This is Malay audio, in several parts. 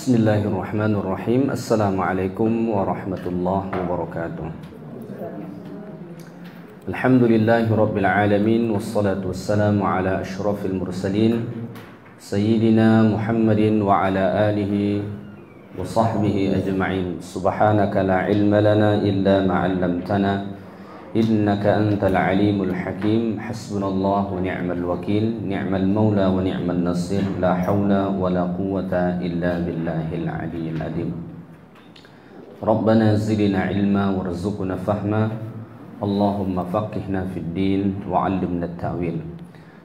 Bismillahirrahmanirrahim. Assalamualaikum warahmatullahi wabarakatuh. Alhamdulillahi rabbil alamin, wassalatu wassalamu ala asyrafil mursalin Sayyidina Muhammadin wa ala alihi wa sahbihi ajma'in. Subhanaka la ilma lana illa ma'allamtana innaka antal alimul hakim. Hasbunallahu wa ni'mal wakil, ni'mal maula wa ni'mal nasir, la hawla wa la quwwata illa billahil aliyyil azim. Rabbana zidna ilma warzuqna fahma, Allahumma faqihna fid din wa 'allimna at-ta'wil.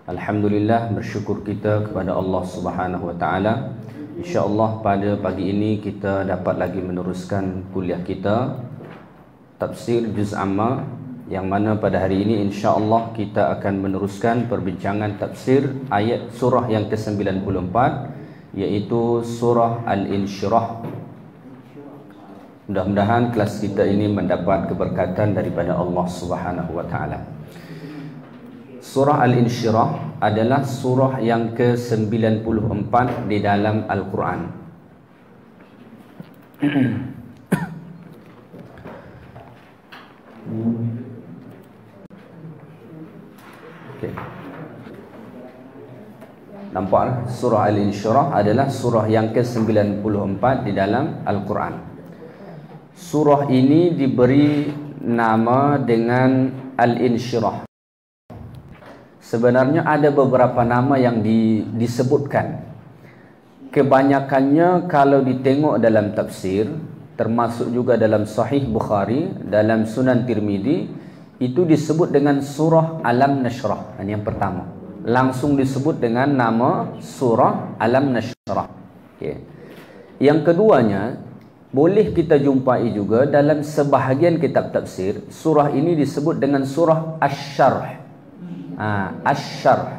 Alhamdulillah, bersyukur kita kepada Allah Subhanahu wa taala. Insya-Allah pada pagi ini kita dapat lagi meneruskan kuliah kita tafsir juz amma, yang mana pada hari ini insya-Allah kita akan meneruskan perbincangan tafsir ayat surah yang ke-94, iaitu surah Al-Insyirah. Mudah-mudahan kelas kita ini mendapat keberkatan daripada Allah Subhanahu wa taala. Surah Al-Insyirah adalah surah yang ke-94 di dalam Al-Quran. Okay. Nampak surah Al-Insyirah adalah surah yang ke-94 di dalam Al-Quran. Surah ini diberi nama dengan Al-Insyirah. Sebenarnya ada beberapa nama yang disebutkan. Kebanyakannya kalau ditengok dalam tafsir, termasuk juga dalam Sahih Bukhari, dalam Sunan Tirmidzi, itu disebut dengan surah Alam Nashrah. Ini yang pertama, langsung disebut dengan nama surah Alam Nashrah. Okay. Yang keduanya, boleh kita jumpai juga dalam sebahagian kitab tafsir, surah ini disebut dengan surah Asy-Syarh. Asy-Syarh.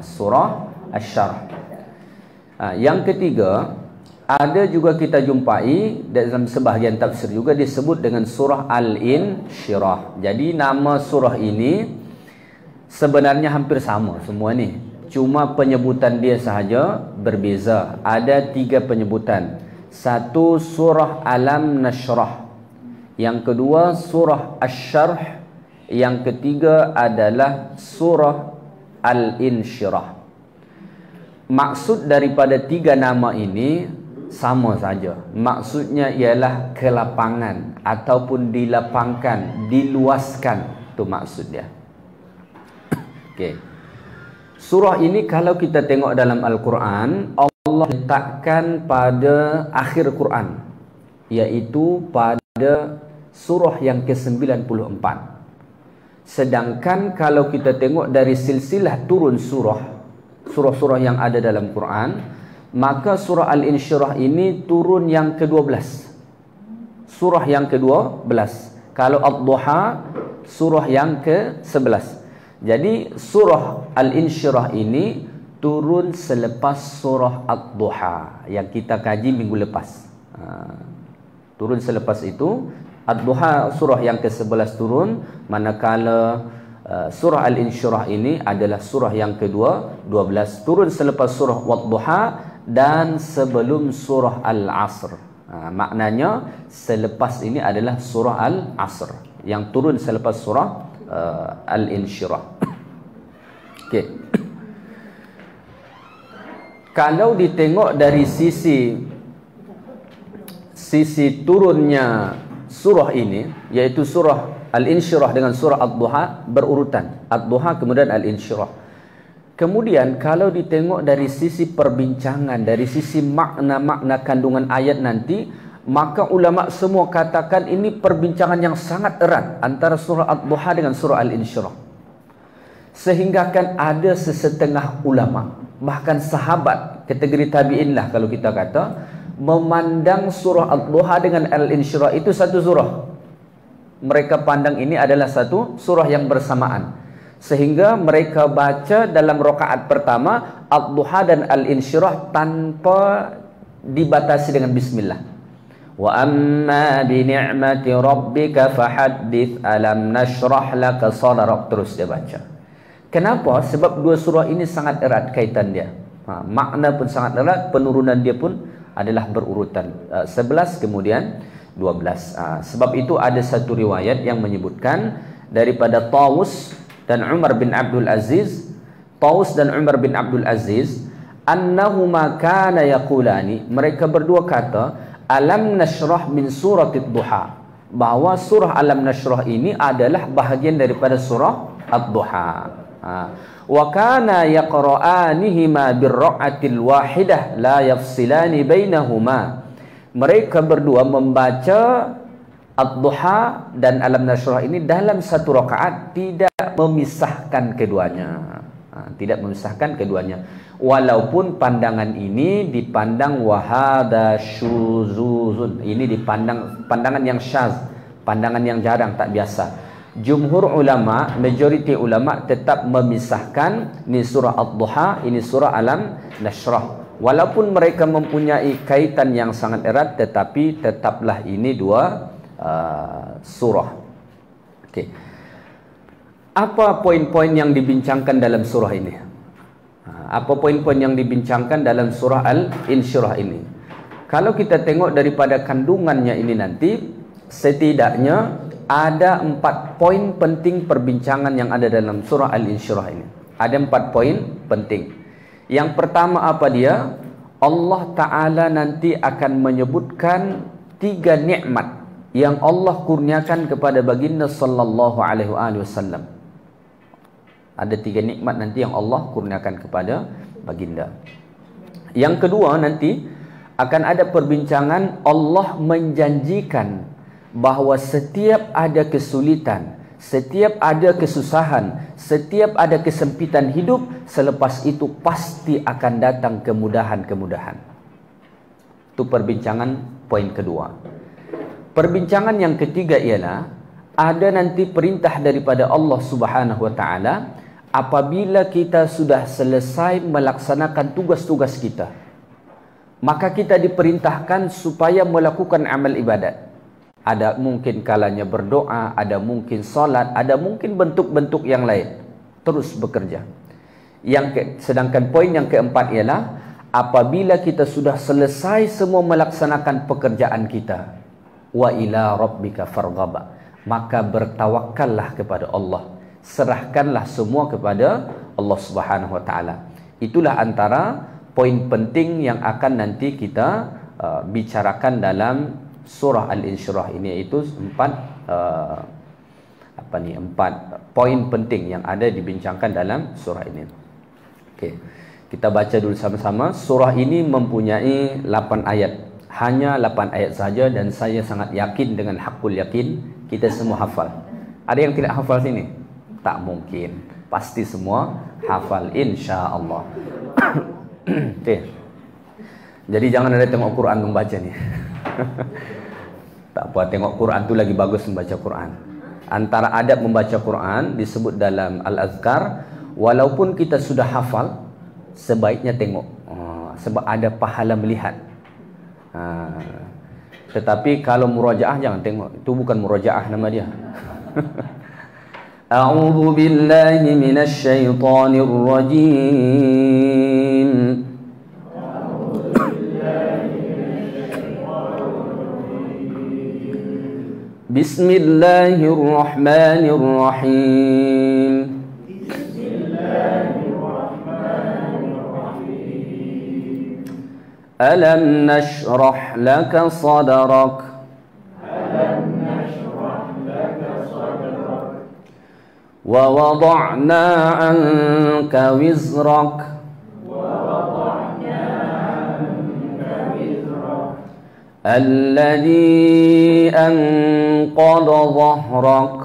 Surah Asy-Syarh. Yang ketiga, ada juga kita jumpai dalam sebahagian tafsir juga disebut dengan surah Al-Insyirah. Jadi nama surah ini sebenarnya hampir sama semua ni, cuma penyebutan dia sahaja berbeza. Ada 3 penyebutan. Satu surah Alam Nashrah, yang kedua surah Asy-Syarh, yang ketiga adalah surah Al-Insyirah. Maksud daripada 3 nama ini sama saja. Maksudnya ialah kelapangan ataupun dilapangkan, diluaskan. Itu maksud dia. Okay. Surah ini kalau kita tengok dalam Al-Quran, Allah letakkan pada akhir Quran, iaitu pada surah yang ke-94. Sedangkan kalau kita tengok dari silsilah turun surah-surah yang ada dalam Quran, maka surah Al-Insyirah ini turun yang ke-12. Surah yang ke-12. Kalau Ad-Duha, surah yang ke-11. Jadi surah Al-Insyirah ini turun selepas surah Ad-Duha yang kita kaji minggu lepas. Turun selepas itu. Ad-Duha surah yang ke-11 turun, manakala surah Al-Insyirah ini adalah surah yang ke-12, turun selepas surah Wad-Duha dan sebelum surah Al-Asr. Maknanya selepas ini adalah surah Al-Asr yang turun selepas surah Al-Insyirah. Okay. Kalau ditengok dari sisi turunnya surah ini, yaitu surah Al-Insyirah dengan surah Ad-Duha berurutan. Ad-Duha kemudian Al-Insyirah. Kemudian kalau ditengok dari sisi perbincangan, dari sisi makna-makna kandungan ayat nanti, maka ulama semua katakan ini perbincangan yang sangat erat antara surah Ad-Duha dengan surah Al-Insyirah. Sehingga kan ada sesetengah ulama, bahkan sahabat kategori tabi'in lah kalau kita kata, memandang surah Ad-Duha dengan Al-Insyirah itu satu surah. Mereka pandang ini adalah satu surah yang bersamaan. Sehingga mereka baca dalam rakaat pertama Ad-Duha dan Al-Insyirah tanpa dibatasi dengan bismillah. Wa amma bi ni'mati rabbika fahaddits alam nashrah laka sadrak, terus dia baca. Kenapa? Sebab dua surah ini sangat erat kaitan dia. Makna pun sangat erat, penurunan dia pun adalah berurutan 11 kemudian 12. Sebab itu ada satu riwayat yang menyebutkan daripada Tawus dan Umar bin Abdul Aziz, Tawus dan Umar bin Abdul Aziz, annahuma kana yaqulani, mereka berdua kata, alam nashrah min suratid duha, bahwa surah Alam Nashrah ini adalah bahagian daripada surah Ad-Duha. Wa kana yaqra'anihima birra'atil wahidah la yafsilani bainahuma. Mereka berdua membaca Ad-Duha dan Alam Nashrah ini dalam satu rakaat, tidak memisahkan keduanya. Tidak memisahkan keduanya. Walaupun pandangan ini dipandang wahada syuzuzun, ini dipandang pandangan yang syaz, pandangan yang jarang, tak biasa. Jumhur ulama, majoriti ulama tetap memisahkan ni surah Ad-Duha, ini surah Alam Nashrah. Walaupun mereka mempunyai kaitan yang sangat erat, tetapi tetaplah ini dua surah. Okey. Apa poin-poin yang dibincangkan dalam surah ini? Apa poin-poin yang dibincangkan dalam surah Al-Insyirah ini? Kalau kita tengok daripada kandungannya ini nanti, setidaknya ada 4 poin penting perbincangan yang ada dalam surah Al-Insyirah ini. Ada 4 poin penting. Yang pertama apa dia? Allah Ta'ala nanti akan menyebutkan 3 nikmat yang Allah kurniakan kepada baginda sallallahu alaihi wasallam. Ada 3 nikmat nanti yang Allah kurniakan kepada baginda. Yang kedua nanti akan ada perbincangan Allah menjanjikan bahawa setiap ada kesulitan, setiap ada kesusahan, setiap ada kesempitan hidup, selepas itu pasti akan datang kemudahan-kemudahan. Itu perbincangan poin kedua. Perbincangan yang ketiga ialah ada nanti perintah daripada Allah Subhanahu wa taala apabila kita sudah selesai melaksanakan tugas-tugas kita, maka kita diperintahkan supaya melakukan amal ibadat. Ada mungkin kalanya berdoa, ada mungkin solat, ada mungkin bentuk-bentuk yang lain. Terus bekerja. Sedangkan poin yang keempat ialah apabila kita sudah selesai semua melaksanakan pekerjaan kita, wa ila rabbika farghaba, maka bertawakallah kepada Allah. Serahkanlah semua kepada Allah Subhanahu wa taala. Itulah antara poin penting yang akan nanti kita bicarakan dalam surah Al-Insyirah ini, iaitu 4 poin penting yang ada dibincangkan dalam surah ini. Okey. Kita baca dulu sama-sama. Surah ini mempunyai 8 ayat. Hanya 8 ayat saja, dan saya sangat yakin dengan hakul yakin kita semua hafal. Ada yang tidak hafal sini? Tak mungkin. Pasti semua hafal insya-Allah. Okey. Jadi jangan ada tengok Quran membaca ni. Tak apa, tengok Quran tu lagi bagus membaca Quran. Antara adab membaca Quran disebut dalam Al-Azkar, walaupun kita sudah hafal, sebaiknya tengok. Sebab ada pahala melihat. Tetapi kalau murajaah jangan tengok. Itu bukan murajaah nama dia. A'udzu billahi minasy syaithanir rajim. Bismillahirrahmanirrahim. Alam nashrah laka sadrak. Wa wada'na 'anka wizrak. الذي أنقض ظهرك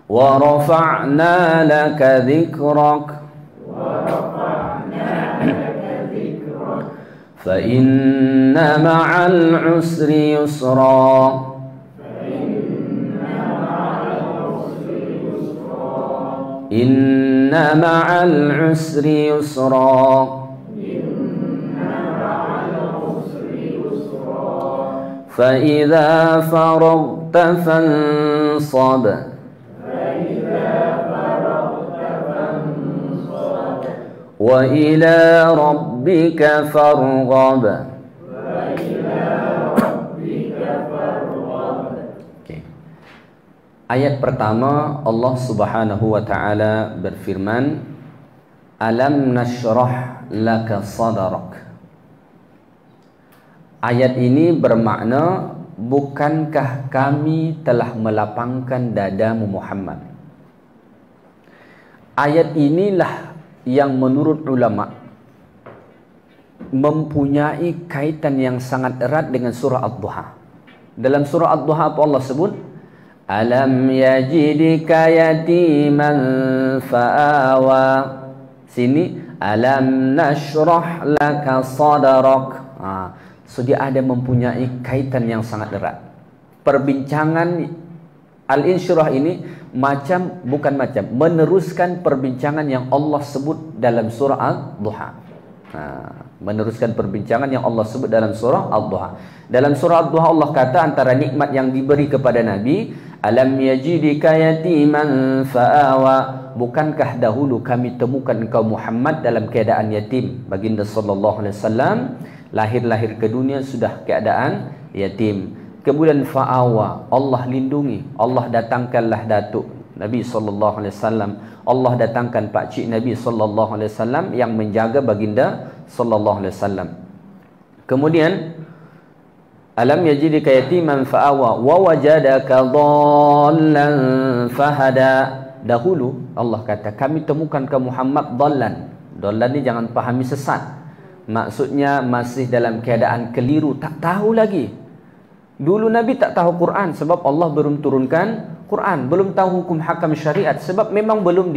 ورفعنا لك ذكرك فإن مع العسر يسرا إن مع العسر يسرا فإذا فرغت فانصب Wa ila rabbika farghab. Okay. Ayat pertama Allah Subhanahu wa taala berfirman, Alam nashrah laka sadrak. Ayat ini bermakna, bukankah kami telah melapangkan dadamu Muhammad. Ayat inilah yang menurut ulama mempunyai kaitan yang sangat erat dengan surah Ad-Duha. Dalam surah Ad-Duha apa Allah sebut? Alam yajidika yatiman fa'awa. Sini alam nashrah laka sadrak. So dia ada mempunyai kaitan yang sangat erat. Perbincangan Al-Insyirah ini meneruskan perbincangan yang Allah sebut dalam surah Ad-Duha. Meneruskan perbincangan yang Allah sebut dalam surah Ad-Duha. Dalam surah Ad-Duha Allah kata antara nikmat yang diberi kepada Nabi, Alam yajidika yatiman fa'awa. Bukankah dahulu kami temukan engkau Muhammad dalam keadaan yatim? Baginda sallallahu alaihi wasallam lahir ke dunia sudah keadaan yatim. Kemudian fa'awa, Allah lindungi, Allah datangkanlah datuk Nabi sallallahu alaihi wasallam. Allah datangkan pakcik Nabi sallallahu alaihi wasallam yang menjaga baginda sallallahu alaihi wasallam. Kemudian alam yajidika yatiman fa'awa wa wajadaka dhallan fahada. Dahulu Allah kata kami temukan ke Muhammad dhallan. Dhallan ni jangan pahami sesat. Maksudnya masih dalam keadaan keliru, tak tahu lagi. Dulu Nabi tak tahu Quran sebab Allah belum turunkan Quran, belum tahu hukum hakam syariat sebab memang belum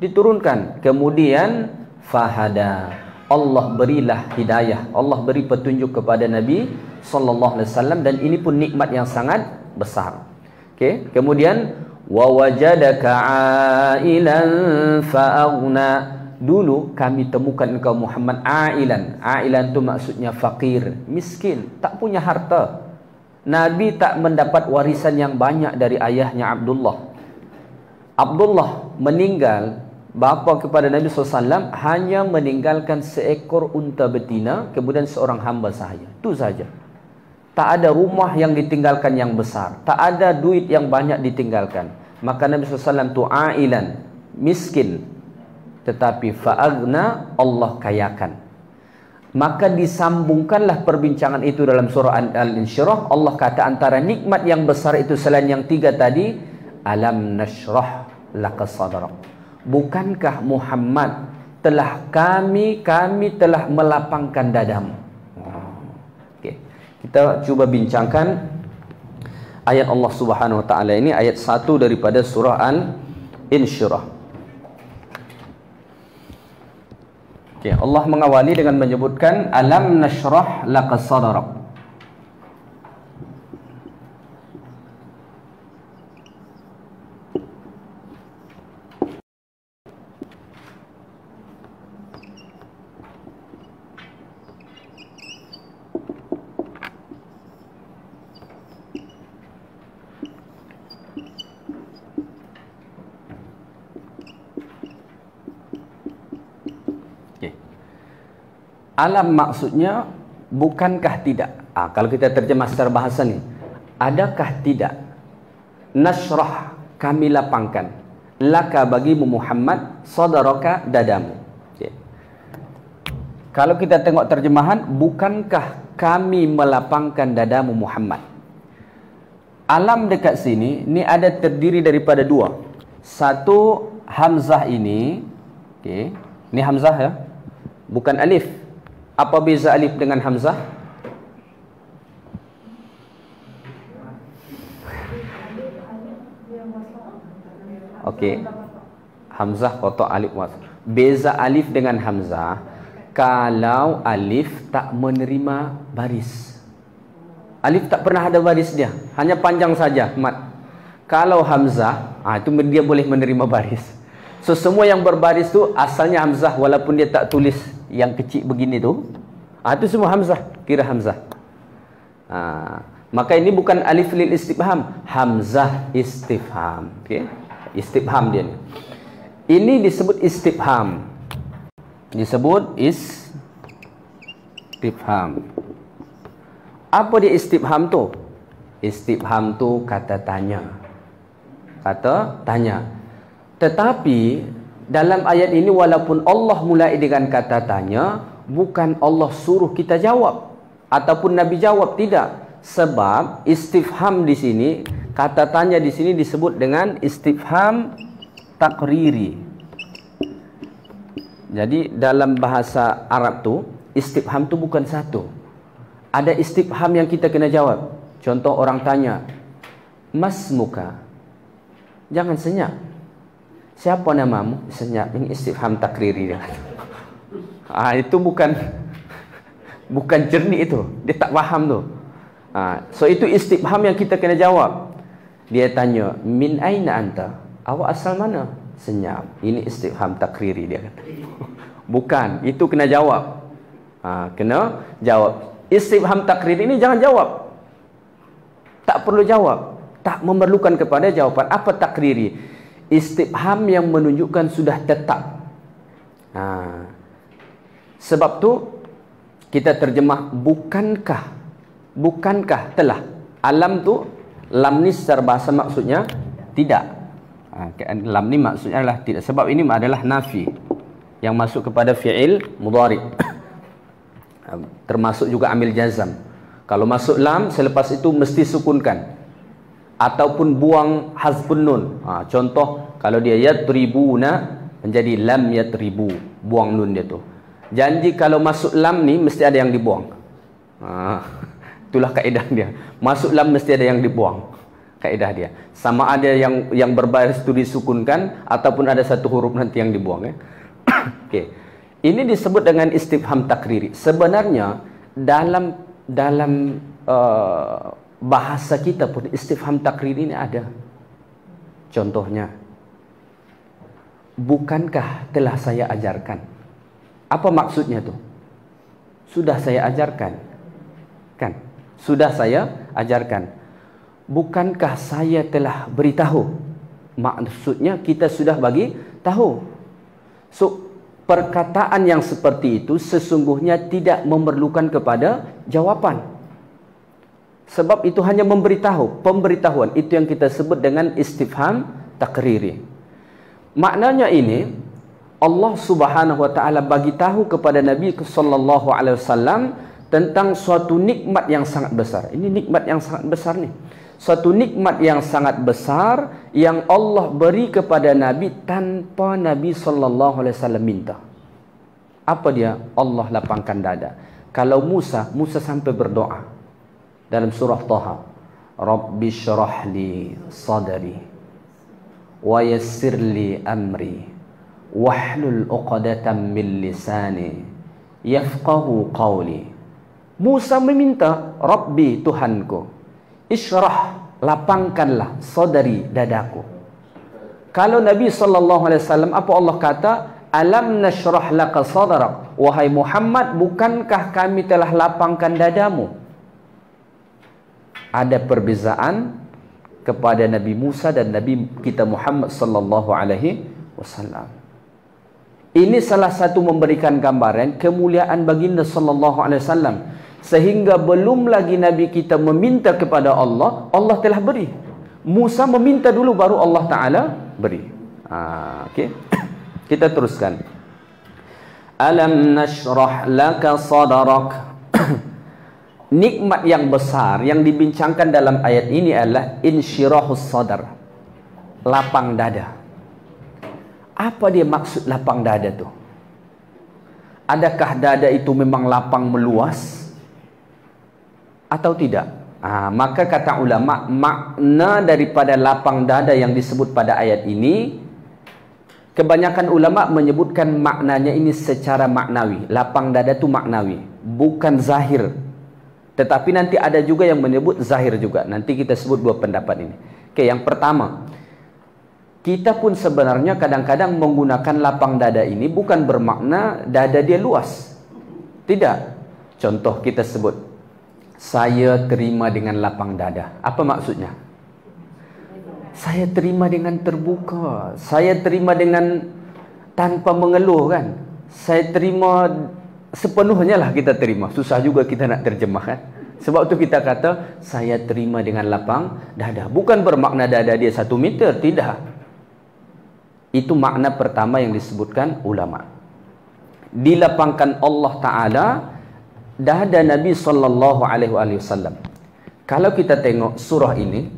diturunkan. Kemudian fahada, Allah berilah hidayah, Allah beri petunjuk kepada Nabi sallallahu alaihi wasallam, dan ini pun nikmat yang sangat besar. Okey, kemudian wa wajadaka ailan fa'aghna. Dulu kami temukan engkau Muhammad ailan. Ailan tu maksudnya fakir, miskin, tak punya harta. Nabi tak mendapat warisan yang banyak dari ayahnya Abdullah. Abdullah meninggal, bapa kepada Nabi SAW hanya meninggalkan seekor unta betina, kemudian seorang hamba sahaja. Itu saja. Tak ada rumah yang ditinggalkan yang besar, tak ada duit yang banyak ditinggalkan. Maka Nabi SAW itu ailan, miskin, tetapi fa'aghna, Allah kayakan. Maka disambungkanlah perbincangan itu dalam surah Al-Insyirah. Allah kata antara nikmat yang besar itu selain yang tiga tadi, alam nashrah laka sadrak. Bukankah Muhammad kami telah melapangkan dadamu. Okay. Kita cuba bincangkan ayat Allah Subhanahu wa taala ini, ayat 1 daripada surah Al-Insyirah. Okay, Allah mengawali dengan menyebutkan alam nashrah laka sadrak. Alam maksudnya bukankah tidak. Kalau kita terjemah secara bahasa ni, adakah tidak nashrah, kami lapangkan, laka bagimu Muhammad, sadaraka, dadamu. Okay. Kalau kita tengok terjemahan, bukankah kami melapangkan dadamu Muhammad. Alam dekat sini ni ada terdiri daripada dua. Satu, hamzah ini, okay, ni hamzah ya, bukan alif. Apa beza alif dengan hamzah? Okey. Hamzah kotak, alif wasl. Beza alif dengan hamzah, kalau alif tak menerima baris. Alif tak pernah ada baris dia, hanya panjang saja mat. Kalau hamzah, itu dia boleh menerima baris. So semua yang berbaris tu asalnya hamzah, walaupun dia tak tulis yang kecil begini tu, itu semua hamzah, kira hamzah. Maka ini bukan alif lil istifham, hamzah istifham. Okay? Istifham dia ni. Ini disebut istifham. disebut istifham. Apa dia istifham tu? Istifham tu kata tanya. Kata tanya. Tetapi dalam ayat ini walaupun Allah mulai dengan kata tanya, bukan Allah suruh kita jawab ataupun Nabi jawab, tidak. Sebab istifham di sini, kata tanya di sini disebut dengan istifham takriri. Jadi dalam bahasa Arab tu istifham tu bukan satu. Ada istifham yang kita kena jawab. Contoh orang tanya, "Mas muka?" Jangan senyap. "Siapa namamu?" Senyap. Ini istifham takriri dia. Itu bukan jernih itu. Dia tak faham tu. So itu istifham yang kita kena jawab. Dia tanya, "Min aina anta?" Awak asal mana? Senyap. Ini istifham takriri dia kata. Bukan, itu kena jawab. Kena jawab. Istifham takriri ini jangan jawab. Tak perlu jawab. Tak memerlukan kepada jawaban. Apa takriri? Istifham yang menunjukkan sudah tetap. Sebab tu kita terjemah bukankah. Bukankah telah. Alam tu, lam ni secara bahasa maksudnya tidak. Lam ni maksudnya adalah tidak. Sebab ini adalah nafi yang masuk kepada fi'il mudhari. Termasuk juga amil jazam. Kalau masuk lam, selepas itu mesti sukunkan ataupun buang hazfun nun. Contoh kalau dia yadribuna menjadi lam yadribu, buang nun dia tu. Janji kalau masuk lam ni mesti ada yang dibuang. Itulah kaedah dia. Masuk lam mesti ada yang dibuang. Kaedah dia. Sama ada yang berbaris itu disukunkan ataupun ada satu huruf nanti yang dibuang. Okey. Ini disebut dengan istifham takriri. Sebenarnya dalam bahasa kita pun istifham takriri ini ada. Contohnya, bukankah telah saya ajarkan? Apa maksudnya tu? Sudah saya ajarkan. Kan? Sudah saya ajarkan. Bukankah saya telah beritahu? Maksudnya kita sudah bagi tahu. So perkataan yang seperti itu sesungguhnya tidak memerlukan kepada jawapan. Sebab itu hanya memberitahu, pemberitahuan. Itu yang kita sebut dengan istifham takriri. Maknanya ini, Allah Subhanahu wa taala bagi tahu kepada Nabi sallallahu alaihi wasallam tentang suatu nikmat yang sangat besar. Ini nikmat yang sangat besar ni. Suatu nikmat yang sangat besar yang Allah beri kepada Nabi tanpa Nabi sallallahu alaihi wasallam minta. Apa dia? Allah lapangkan dada. Kalau Musa sampai berdoa dalam surah Taha, Rabbi syrah li sadri wa yassir li amri wahlul 'uqdatam min lisani yafqahu qawli. Musa meminta, Rabbi Tuhanku, isyrah, lapangkanlah sadari, dadaku. Kalau Nabi SAW, apa Allah kata? Alam nashrah laka sadrak. Wahai Muhammad, bukankah kami telah lapangkan dadamu? Ada perbezaan kepada Nabi Musa dan Nabi kita Muhammad SAW. Ini salah satu memberikan gambaran kemuliaan baginda SAW. Sehingga belum lagi Nabi kita meminta kepada Allah, Allah telah beri. Musa meminta dulu baru Allah Ta'ala beri. Okay. Kita teruskan. Alam nashrah laka sadrak. Nikmat yang besar yang dibincangkan dalam ayat ini adalah insyirahus sadar, lapang dada. Apa dia maksud lapang dada tu? Adakah dada itu memang lapang meluas atau tidak? Maka kata ulama, makna daripada lapang dada yang disebut pada ayat ini, kebanyakan ulama menyebutkan maknanya ini secara maknawi. Lapang dada itu maknawi, bukan zahir. Tetapi nanti ada juga yang menyebut zahir juga. Nanti kita sebut dua pendapat ini. Oke, yang pertama, kita pun sebenarnya kadang-kadang menggunakan lapang dada ini bukan bermakna dada dia luas. Tidak. Contoh kita sebut, saya terima dengan lapang dada. Apa maksudnya? Saya terima dengan terbuka. Saya terima dengan tanpa mengeluh, kan? saya terima sepenuhnya lah, kita terima. Susah juga kita nak terjemahkan. Sebab tu kita kata saya terima dengan lapang dada. Bukan bermakna dada dia 1 meter, tidak. Itu makna pertama yang disebutkan ulama. Dilapangkan Allah Ta'ala dada Nabi SAW. Kalau kita tengok surah ini,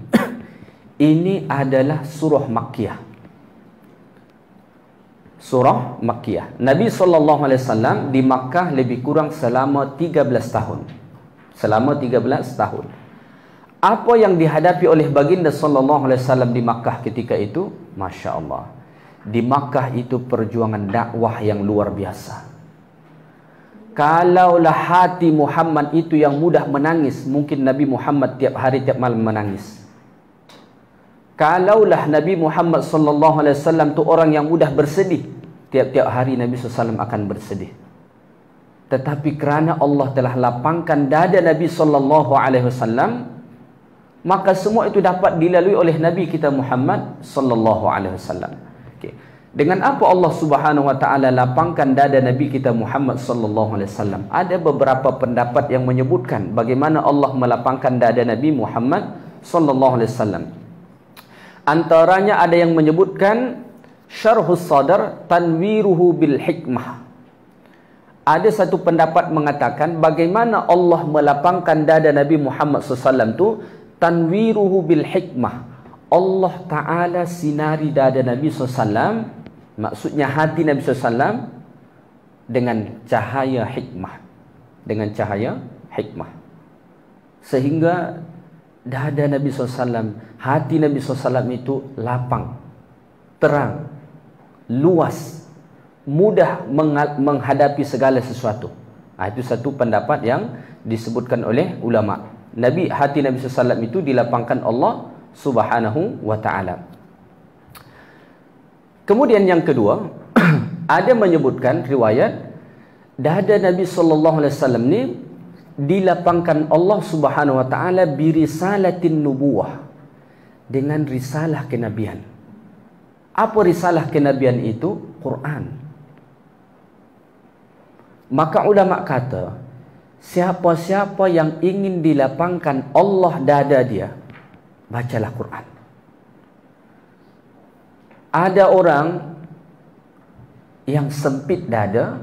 ini adalah surah Makkiyah. Surah Makkiyah. Nabi SAW di Makkah lebih kurang selama 13 tahun. Selama 13 tahun. Apa yang dihadapi oleh baginda SAW di Makkah ketika itu? Masya Allah. Di Makkah itu perjuangan dakwah yang luar biasa. Kalaulah hati Muhammad itu yang mudah menangis, mungkin Nabi Muhammad tiap hari tiap malam menangis. Kalaulah Nabi Muhammad SAW tu orang yang mudah bersedih, tiap-tiap hari Nabi SAW akan bersedih. Tetapi kerana Allah telah lapangkan dada Nabi SAW, maka semua itu dapat dilalui oleh Nabi kita Muhammad SAW. Okay. Dengan apa Allah Subhanahu Wa Taala lapangkan dada Nabi kita Muhammad SAW? Ada beberapa pendapat yang menyebutkan bagaimana Allah melapangkan dada Nabi Muhammad SAW. Antaranya ada yang menyebutkan syarhus sadar tanwiruhu bil hikmah. Ada satu pendapat mengatakan bagaimana Allah melapangkan dada Nabi Muhammad SAW tu tanwiruhu bil hikmah. Allah Ta'ala sinari dada Nabi SAW, maksudnya hati Nabi SAW, dengan cahaya hikmah. Dengan cahaya hikmah. Sehingga dada Nabi SAW, hati Nabi SAW itu lapang, terang, luas, mudah menghadapi segala sesuatu. Itu satu pendapat yang disebutkan oleh ulama. Hati Nabi SAW itu dilapangkan Allah Subhanahu wa Ta'ala. Kemudian yang kedua, ada menyebutkan riwayat dada Nabi SAW ni dilapangkan Allah Subhanahu wa Ta'ala birisalatin nubuwah, dengan risalah kenabian. Apa risalah kenabian itu? Quran. Maka ulama kata, siapa-siapa yang ingin dilapangkan Allah dada dia, bacalah Quran. Ada orang yang sempit dada,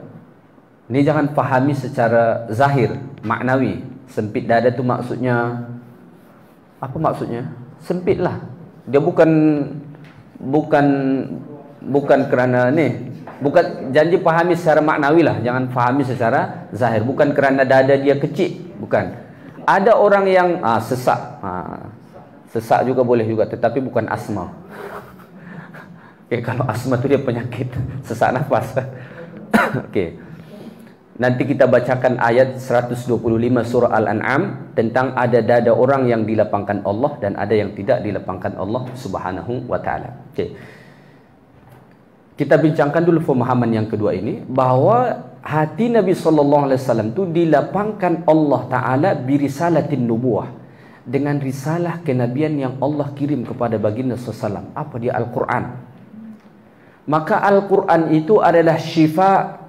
ini jangan fahami secara zahir, maknawi. Sempit dada tu maksudnya apa? Maksudnya sempitlah. Dia bukan kerana ni, bukan, janji fahami secara maknawi lah, jangan fahami secara zahir. Bukan kerana dada dia kecil, bukan. Ada orang yang sesak. Sesak juga boleh juga, tetapi bukan asma. Okay, kalau asma tu dia penyakit sesak nafas. Okay. Nanti kita bacakan ayat 125 surah Al-An'am tentang ada dada orang yang dilapangkan Allah dan ada yang tidak dilapangkan Allah Subhanahu wa Ta'ala. Okay. Kita bincangkan dulu pemahaman yang kedua ini, bahawa hati Nabi SAW itu dilapangkan Allah Ta'ala birisalatin nubuwah, dengan risalah kenabian yang Allah kirim kepada baginda SAW. Apa dia? Al-Quran. Maka Al-Quran itu adalah syifa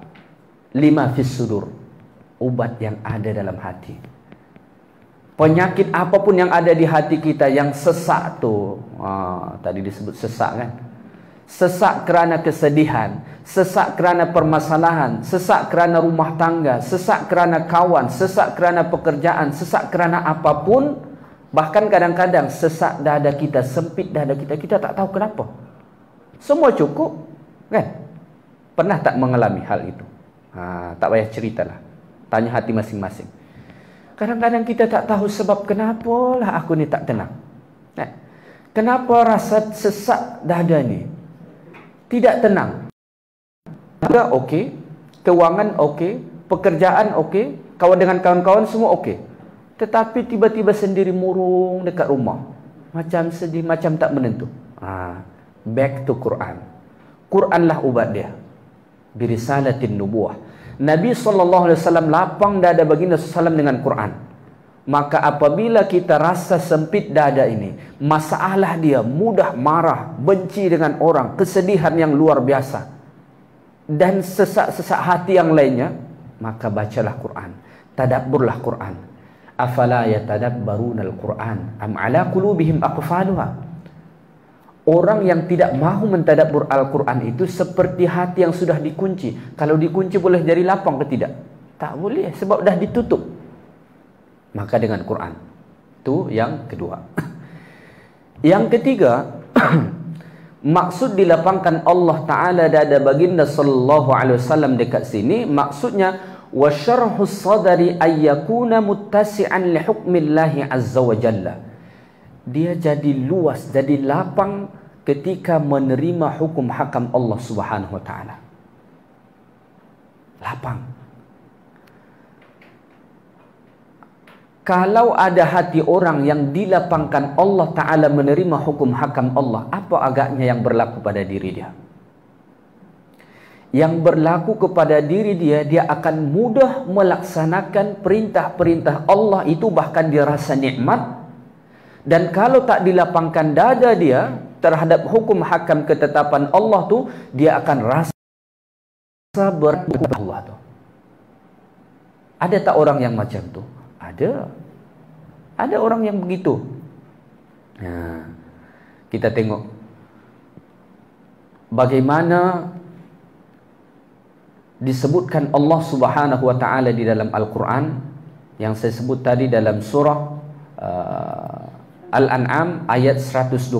lima fis sudur, ubat yang ada dalam hati. Penyakit apapun yang ada di hati kita yang sesak tu, tadi disebut sesak kan? Sesak kerana kesedihan, sesak kerana permasalahan, sesak kerana rumah tangga, sesak kerana kawan, sesak kerana pekerjaan, sesak kerana apapun. Bahkan kadang-kadang sesak dada kita, sempit dada kita, kita tak tahu kenapa. Semua cukup, kan? Pernah tak mengalami hal itu? Tak payah ceritalah, tanya hati masing-masing. Kadang-kadang kita tak tahu sebab kenapalah aku ni tak tenang. Kenapa rasa sesak dada ni? Tidak tenang. Ada okey, kewangan okey, pekerjaan okey, kawan dengan kawan-kawan semua okey. Tetapi tiba-tiba sendiri murung dekat rumah. Macam sedih, macam tak menentu. Back to Quran. Quranlah ubat dia. Birisalatin nubuwah. Nabi SAW lapang dada baginda SAW dengan Quran. Maka apabila kita rasa sempit dada ini, masalah dia, mudah marah, benci dengan orang, kesedihan yang luar biasa, dan sesak-sesak hati yang lainnya, maka bacalah Quran, tadabburlah Quran. Afala yatadabbaruna al-Quran am ala qulubihim aqfaluha. Orang yang tidak mahu mentadabbur Al-Quran itu seperti hati yang sudah dikunci. Kalau dikunci boleh jadi lapang ke tidak? Tak boleh, sebab dah ditutup. Maka dengan Quran. Itu yang kedua. Yang ketiga, maksud dilapangkan Allah Ta'ala dada baginda sallallahu alaihi wasallam dekat sini, maksudnya wa syarhus sadari ayyakuna muttasi'an li hukmillahi azza wa jalla. Dia jadi luas, jadi lapang ketika menerima hukum hakam Allah Subhanahu wa taala. Lapang. Kalau ada hati orang yang dilapangkan Allah Ta'ala menerima hukum hakam Allah, apa agaknya yang berlaku pada diri dia? Yang berlaku kepada diri dia, dia akan mudah melaksanakan perintah-perintah Allah itu, bahkan dia rasa nikmat. Dan kalau tak dilapangkan dada dia terhadap hukum hakam ketetapan Allah tu, dia akan rasa berat Allah tu. Ada tak orang yang macam tu? Ada. Ada orang yang begitu. Nah, kita tengok bagaimana disebutkan Allah Subhanahu wa taala di dalam Al-Quran yang saya sebut tadi dalam surah Al-An'am ayat 125.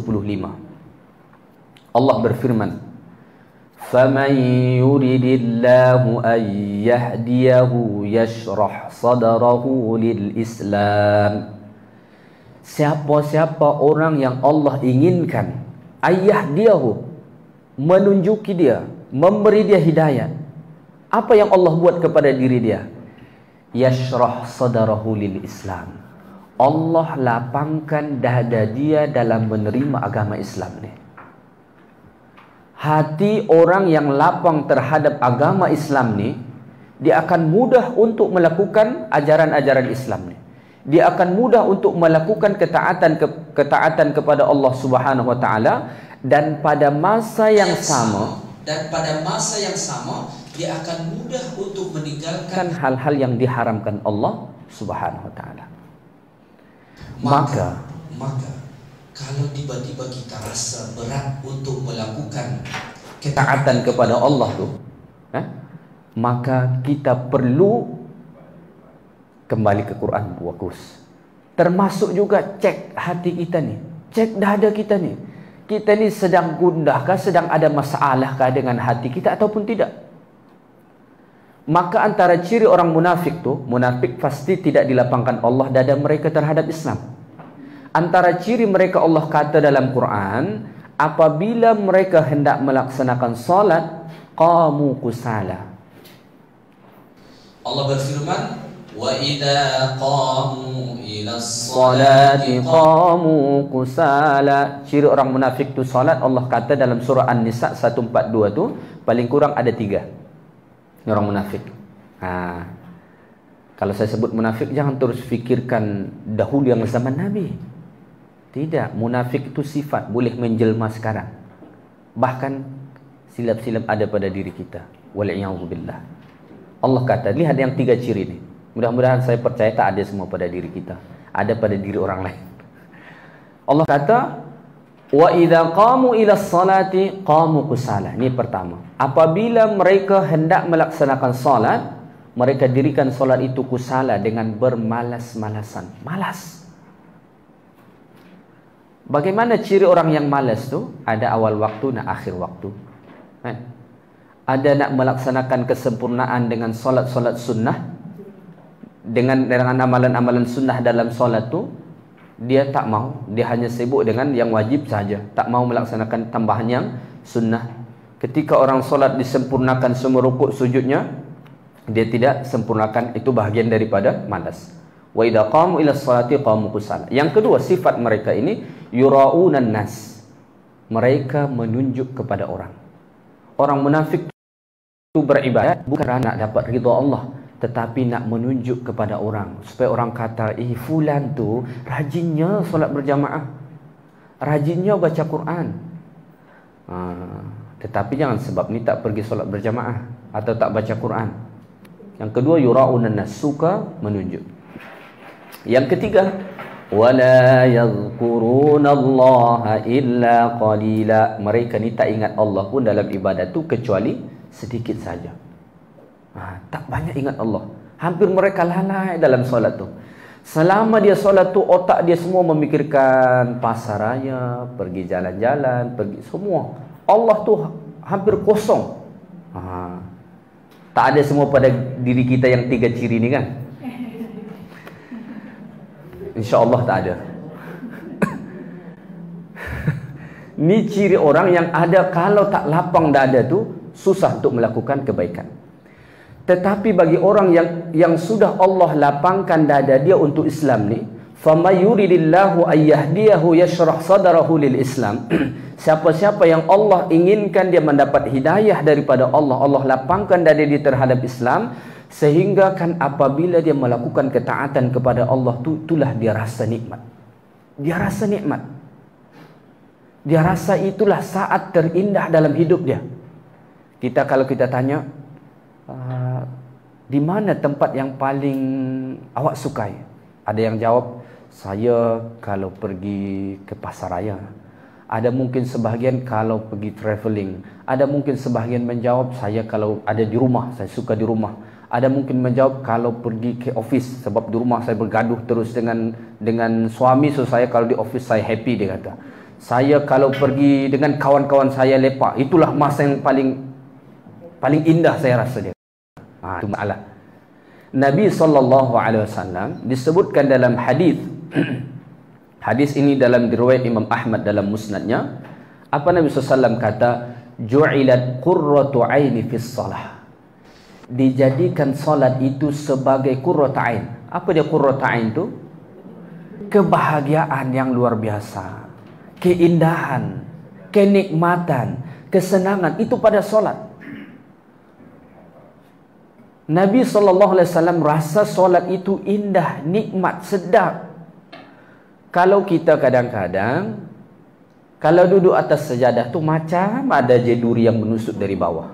Allah berfirman, "Faman yuridillahu an yahdiyahu yashrah sadrahu lil Islam." Siapa-siapa orang yang Allah inginkan ayyahdiyahu, menunjuki dia, memberi dia hidayah, apa yang Allah buat kepada diri dia? Yashrah sadrahu lil Islam. Allah lapangkan dada dia dalam menerima agama Islam ni. Hati orang yang lapang terhadap agama Islam ni, dia akan mudah untuk melakukan ajaran-ajaran Islam ni. Dia akan mudah untuk melakukan ketaatan kepada Allah Subhanahu wa taala, dan pada masa yang sama dia akan mudah untuk meninggalkan hal-hal yang diharamkan Allah Subhanahu wa taala. Maka kalau tiba-tiba kita rasa berat untuk melakukan ketaatan kepada Allah tu, maka kita perlu kembali ke Quran bagus. Termasuk juga cek hati kita ni, cek dada kita ni. Kita ni sedang gundahkah, sedang ada masalahkah dengan hati kita ataupun tidak? Maka antara ciri orang munafik tu, munafik pasti tidak dilapangkan Allah dada mereka terhadap Islam. Antara ciri mereka Allah kata dalam Quran, apabila mereka hendak melaksanakan salat, qamu kusala. Allah berfirman, wa idza qamu ila sholati qamu kusala. Ciri orang munafik tu salat, Allah kata dalam surah An-Nisa 142 tu, paling kurang ada 3. Orang munafik. Kalau saya sebut munafik, jangan terus fikirkan dahulu yang zaman Nabi. Tidak, munafik itu sifat, boleh menjelma sekarang. Bahkan silap-silap ada pada diri kita. Wal'iyadzubillah. Allah kata, lihat yang 3 ciri ini. Mudah-mudahan saya percaya tak ada semua pada diri kita. Ada pada diri orang lain. Allah kata, wa idza qamu ila sholati qamu kusala. Ini pertama. Apabila mereka hendak melaksanakan salat, mereka dirikan salat itu kusala, dengan bermalas-malasan. Malas. Bagaimana ciri orang yang malas tu? Ada awal waktu, nak akhir waktu. Ada nak melaksanakan kesempurnaan dengan solat-solat sunnah, dengan amalan-amalan sunnah dalam solat tu, dia tak mau. Dia hanya sibuk dengan yang wajib saja, tak mau melaksanakan tambahan yang sunnah. Ketika orang solat disempurnakan semua rukuk sujudnya, dia tidak sempurnakan, itu bahagian daripada malas. Wa idza qamu ila sholati qamu kusala. Yang kedua, sifat mereka ini yuraunan nas. Mereka menunjuk kepada orang. Orang munafik itu beribadat bukan kerana nak dapat ridha Allah, tetapi nak menunjuk kepada orang, supaya orang kata, fulan tu rajinnya solat berjamaah, rajinnya baca Quran. Tetapi jangan sebab ni tak pergi solat berjamaah atau tak baca Quran. Yang kedua, yura'unan nas, suka menunjuk. Yang ketiga, wala yadhkurunallaha illa qalila. Mereka ni tak ingat Allah pun dalam ibadat tu kecuali sedikit saja. Tak banyak ingat Allah. Hampir mereka lalai dalam solat tu. Selama dia solat tu, otak dia semua memikirkan pasar raya, pergi jalan-jalan, pergi semua. Allah tu hampir kosong. Tak ada semua pada diri kita yang 3 ciri ni kan? InsyaAllah tak ada. Ni ciri orang yang ada, kalau tak lapang dada tu susah untuk melakukan kebaikan. Tetapi bagi orang yang sudah Allah lapangkan dada dia untuk Islam ni, فَمَا يُرِدِ اللَّهُ أَيَّهْدِيَهُ يَشْرَحْ صَدَرَهُ لِلْإِسْلَامِ. Siapa-siapa yang Allah inginkan dia mendapat hidayah daripada Allah, Allah lapangkan dada dia terhadap Islam, sehingga kan apabila dia melakukan ketaatan kepada Allah tu, itulah dia rasa nikmat. Dia rasa nikmat. Dia rasa itulah saat terindah dalam hidup dia. Kalau kita tanya, di mana tempat yang paling awak sukai? Ada yang jawab, saya kalau pergi ke pasar raya. Ada mungkin sebahagian kalau pergi travelling. Ada mungkin sebahagian menjawab, saya kalau ada di rumah, saya suka di rumah. Ada mungkin menjawab, kalau pergi ke office, sebab di rumah saya bergaduh terus dengan suami, so saya kalau di office saya happy, dia kata. Saya kalau pergi dengan kawan-kawan saya lepak, itulah masa yang paling indah saya rasa dia. Itu masalah. Nabi SAW disebutkan dalam hadis. Hadis ini dalam riwayat Imam Ahmad dalam musnadnya. Apa Nabi SAW kata? Ju'ilat qurratu aini fis salah. Dijadikan salat itu sebagai qurratu ain. Apa dia qurratu ain itu? Kebahagiaan yang luar biasa, keindahan, kenikmatan, kesenangan itu pada salat. Nabi SAW rasa solat itu indah, nikmat, sedap. Kalau kita kadang-kadang, kalau duduk atas sejadah tu macam ada je duri yang menusuk dari bawah.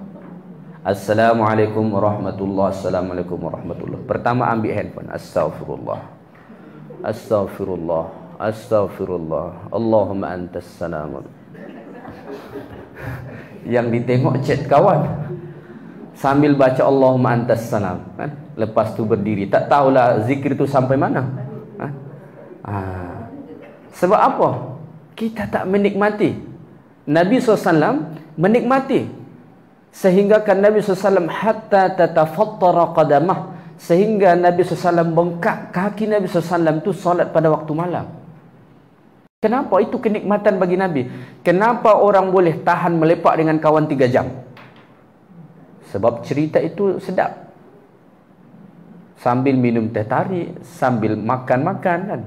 Assalamualaikum warahmatullahi, assalamualaikum warahmatullahi. Pertama ambil handphone, astaghfirullah, astaghfirullah, astaghfirullah, Allahumma antas salamun. Yang ditengok chat kawan, sambil baca Allahumma antas salam, kan? Lepas tu berdiri, tak tahulah zikir tu sampai mana. Sebab apa? Kita tak menikmati. Nabi SAW menikmati, sehingga kan Nabi SAW hatta tatafattara qadamah, sehingga Nabi SAW bengkak kaki Nabi SAW tu solat pada waktu malam. Kenapa? Itu kenikmatan bagi Nabi. Kenapa orang boleh tahan melepak dengan kawan 3 jam? Sebab cerita itu sedap. Sambil minum teh tarik, sambil makan-makan kan.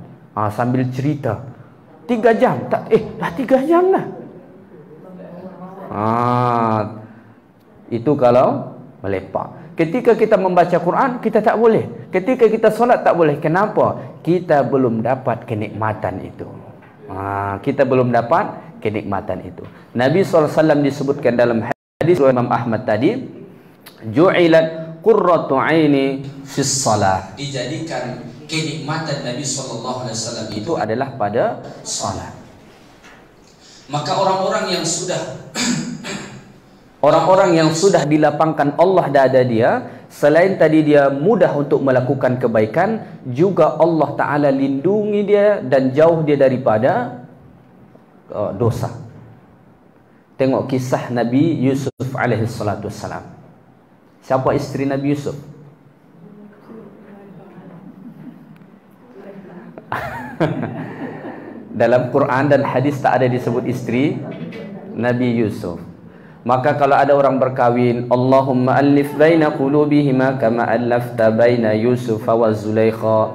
Sambil cerita. 3 jam. Dah 3 jam lah. Itu kalau melepak. Ketika kita membaca Quran, kita tak boleh. Ketika kita solat tak boleh. Kenapa? Kita belum dapat kenikmatan itu. Kita belum dapat kenikmatan itu. Nabi SAW disebutkan dalam hadis Imam Ahmad tadi, ju'ilat qurratu aini fis salah. Dijadikan kenikmatan Nabi SAW itu adalah pada salat. Maka orang-orang yang sudah dilapangkan Allah dada dia, selain tadi dia mudah untuk melakukan kebaikan, juga Allah Ta'ala lindungi dia dan jauh dia daripada dosa. Tengok kisah Nabi Yusuf alaihi salatu wassalam. Siapa isteri Nabi Yusuf? Dalam Quran dan hadis tak ada disebut isteri Nabi Yusuf. Maka kalau ada orang berkahwin, Allahumma alif baina qulubihima kama allafta baina Yusuf wa Zulaikha,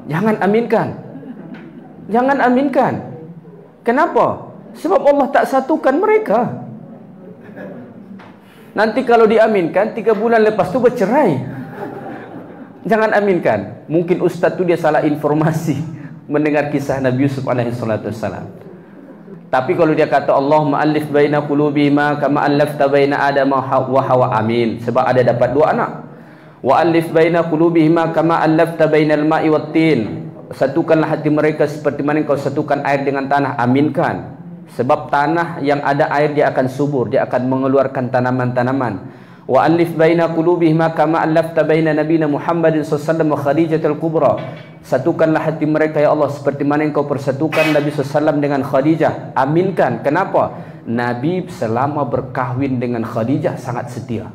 jangan aminkan. Jangan aminkan. Kenapa? Sebab Allah tak satukan mereka. Nanti kalau diaminkan, 3 bulan lepas tu bercerai. Jangan aminkan. Mungkin ustaz tu dia salah informasi mendengar kisah Nabi Yusuf alaihi salatu wassalam. Tapi kalau dia kata Allahumma alif baina qulubihima kama allafta baina Adam wa Hawa, amin. Sebab ada dapat dua anak. Wa alif baina qulubihima kama allafta bainal ma'i wat tin. Satukanlah hati mereka seperti mana kau satukan air dengan tanah, aminkan. Sebab tanah yang ada air dia akan subur, dia akan mengeluarkan tanaman-tanaman. Wa alif baina qulubihima kama allafta baina nabiyina Muhammadin sallallahu alaihi wasallam wa Khadijatul Kubra. Satukanlah hati mereka ya Allah seperti mana engkau persatukan Nabi SAW dengan Khadijah. Aminkan. Kenapa? Nabi selama berkahwin dengan Khadijah sangat setia.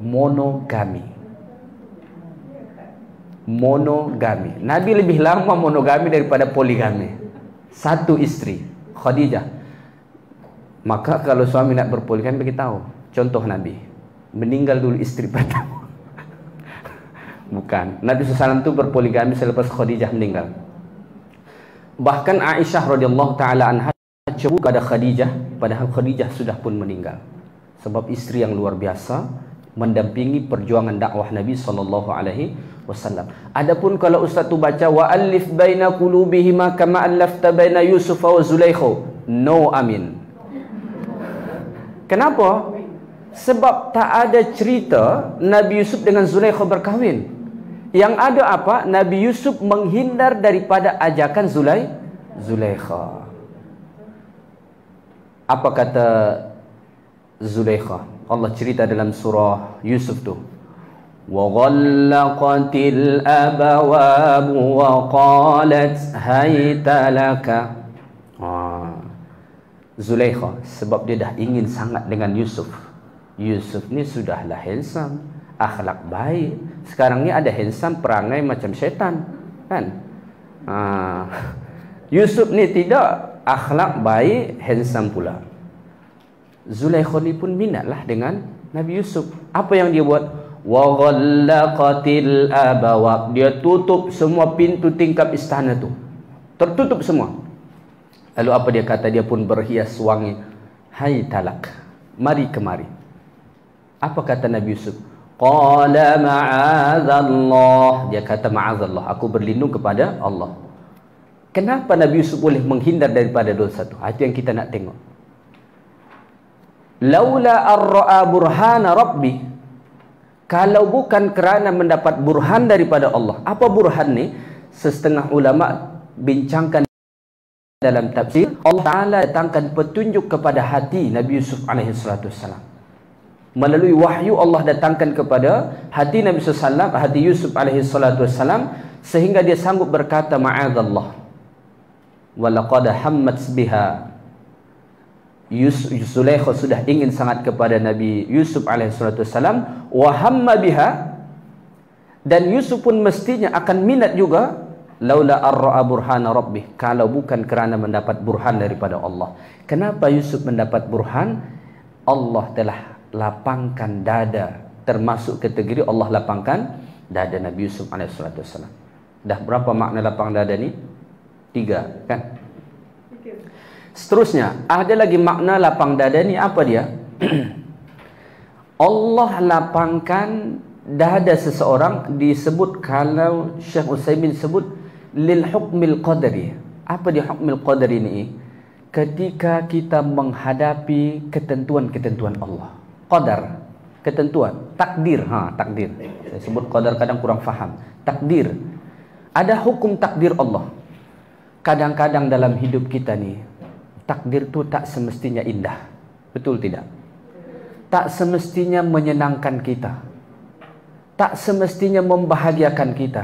Monogami. Monogami. Nabi lebih lama monogami daripada poligami. Satu istri, Khadijah. Maka kalau suami nak berpoligami, beritahu. Contoh Nabi, meninggal dulu istri pertama. Bukan. Nabi SAW itu berpoligami selepas Khadijah meninggal. Bahkan Aisyah radhiyallahu taala anha cemburu kepada Khadijah, padahal Khadijah sudah pun meninggal. Sebab istri yang luar biasa mendampingi perjuangan dakwah Nabi sallallahu alaihi wasallam. Adapun kalau ustaz tu baca wa alif baina qulubihima kama allafta baina Yusuf wa Zulaikha, no amin. Kenapa? Sebab tak ada cerita Nabi Yusuf dengan Zulaikha berkahwin. Yang ada apa? Nabi Yusuf menghindar daripada ajakan Zulaikha. Apa kata Zulaikha? Allah cerita dalam surah Yusuf tu. Wa ghallaqatil abawab wa qalat hayta laka. Zulaikha sebab dia dah ingin sangat dengan Yusuf. Yusuf ni sudahlah handsome, akhlak baik. Sekarang ni ada handsome perangai macam syaitan, kan? Yusuf ni tidak, akhlak baik, handsome pula. Zulaikha ni pun minatlah dengan Nabi Yusuf. Apa yang dia buat? Wa ghallaqatil abawab. Dia tutup semua pintu tingkap istana tu. Tertutup semua. Lalu apa dia kata? Dia pun berhias wangi. Hai talak, mari kemari. Apa kata Nabi Yusuf? Qala ma'adzallah. Dia kata ma'adzallah, aku berlindung kepada Allah. Kenapa Nabi Yusuf boleh menghindar daripada dosa itu? Itu yang kita nak tengok. Laula ar-ra'a burhana rabbi. Kalau bukan kerana mendapat burhan daripada Allah. Apa burhan ni? Setengah ulama bincangkan dalam tafsir. Allah Ta'ala datangkan petunjuk kepada hati Nabi Yusuf alaihissalam. Melalui wahyu Allah datangkan kepada hati Nabi SAW, hati Yusuf alaihissalam, sehingga dia sanggup berkata ma'adzallah. Walaqad hammat biha. Zulaikha sudah ingin sangat kepada Nabi Yusuf alaihissalam, wa hamma biha, dan Yusuf pun mestinya akan minat juga. Laula ar-ra'a burhana rabbih, kalau bukan kerana mendapat burhan daripada Allah. Kenapa Yusuf mendapat burhan? Allah telah lapangkan dada, termasuk kategori Allah lapangkan dada Nabi Yusuf alaihissalam. Dah berapa makna lapang dada ni? 3, kan? Seterusnya, ada lagi makna lapang dada ni, apa dia? Allah lapangkan dada seseorang disebut, kalau Syekh Utsaimin sebut lil hukmil qadari. Apa dia hukmil qadari ni? Ketika kita menghadapi ketentuan-ketentuan Allah. Qadar, ketentuan, takdir, takdir. Saya sebut qadar kadang kurang faham. Takdir. Ada hukum takdir Allah. Kadang-kadang dalam hidup kita ni, takdir tu tak semestinya indah. Betul tidak? Tak semestinya menyenangkan kita. Tak semestinya membahagiakan kita.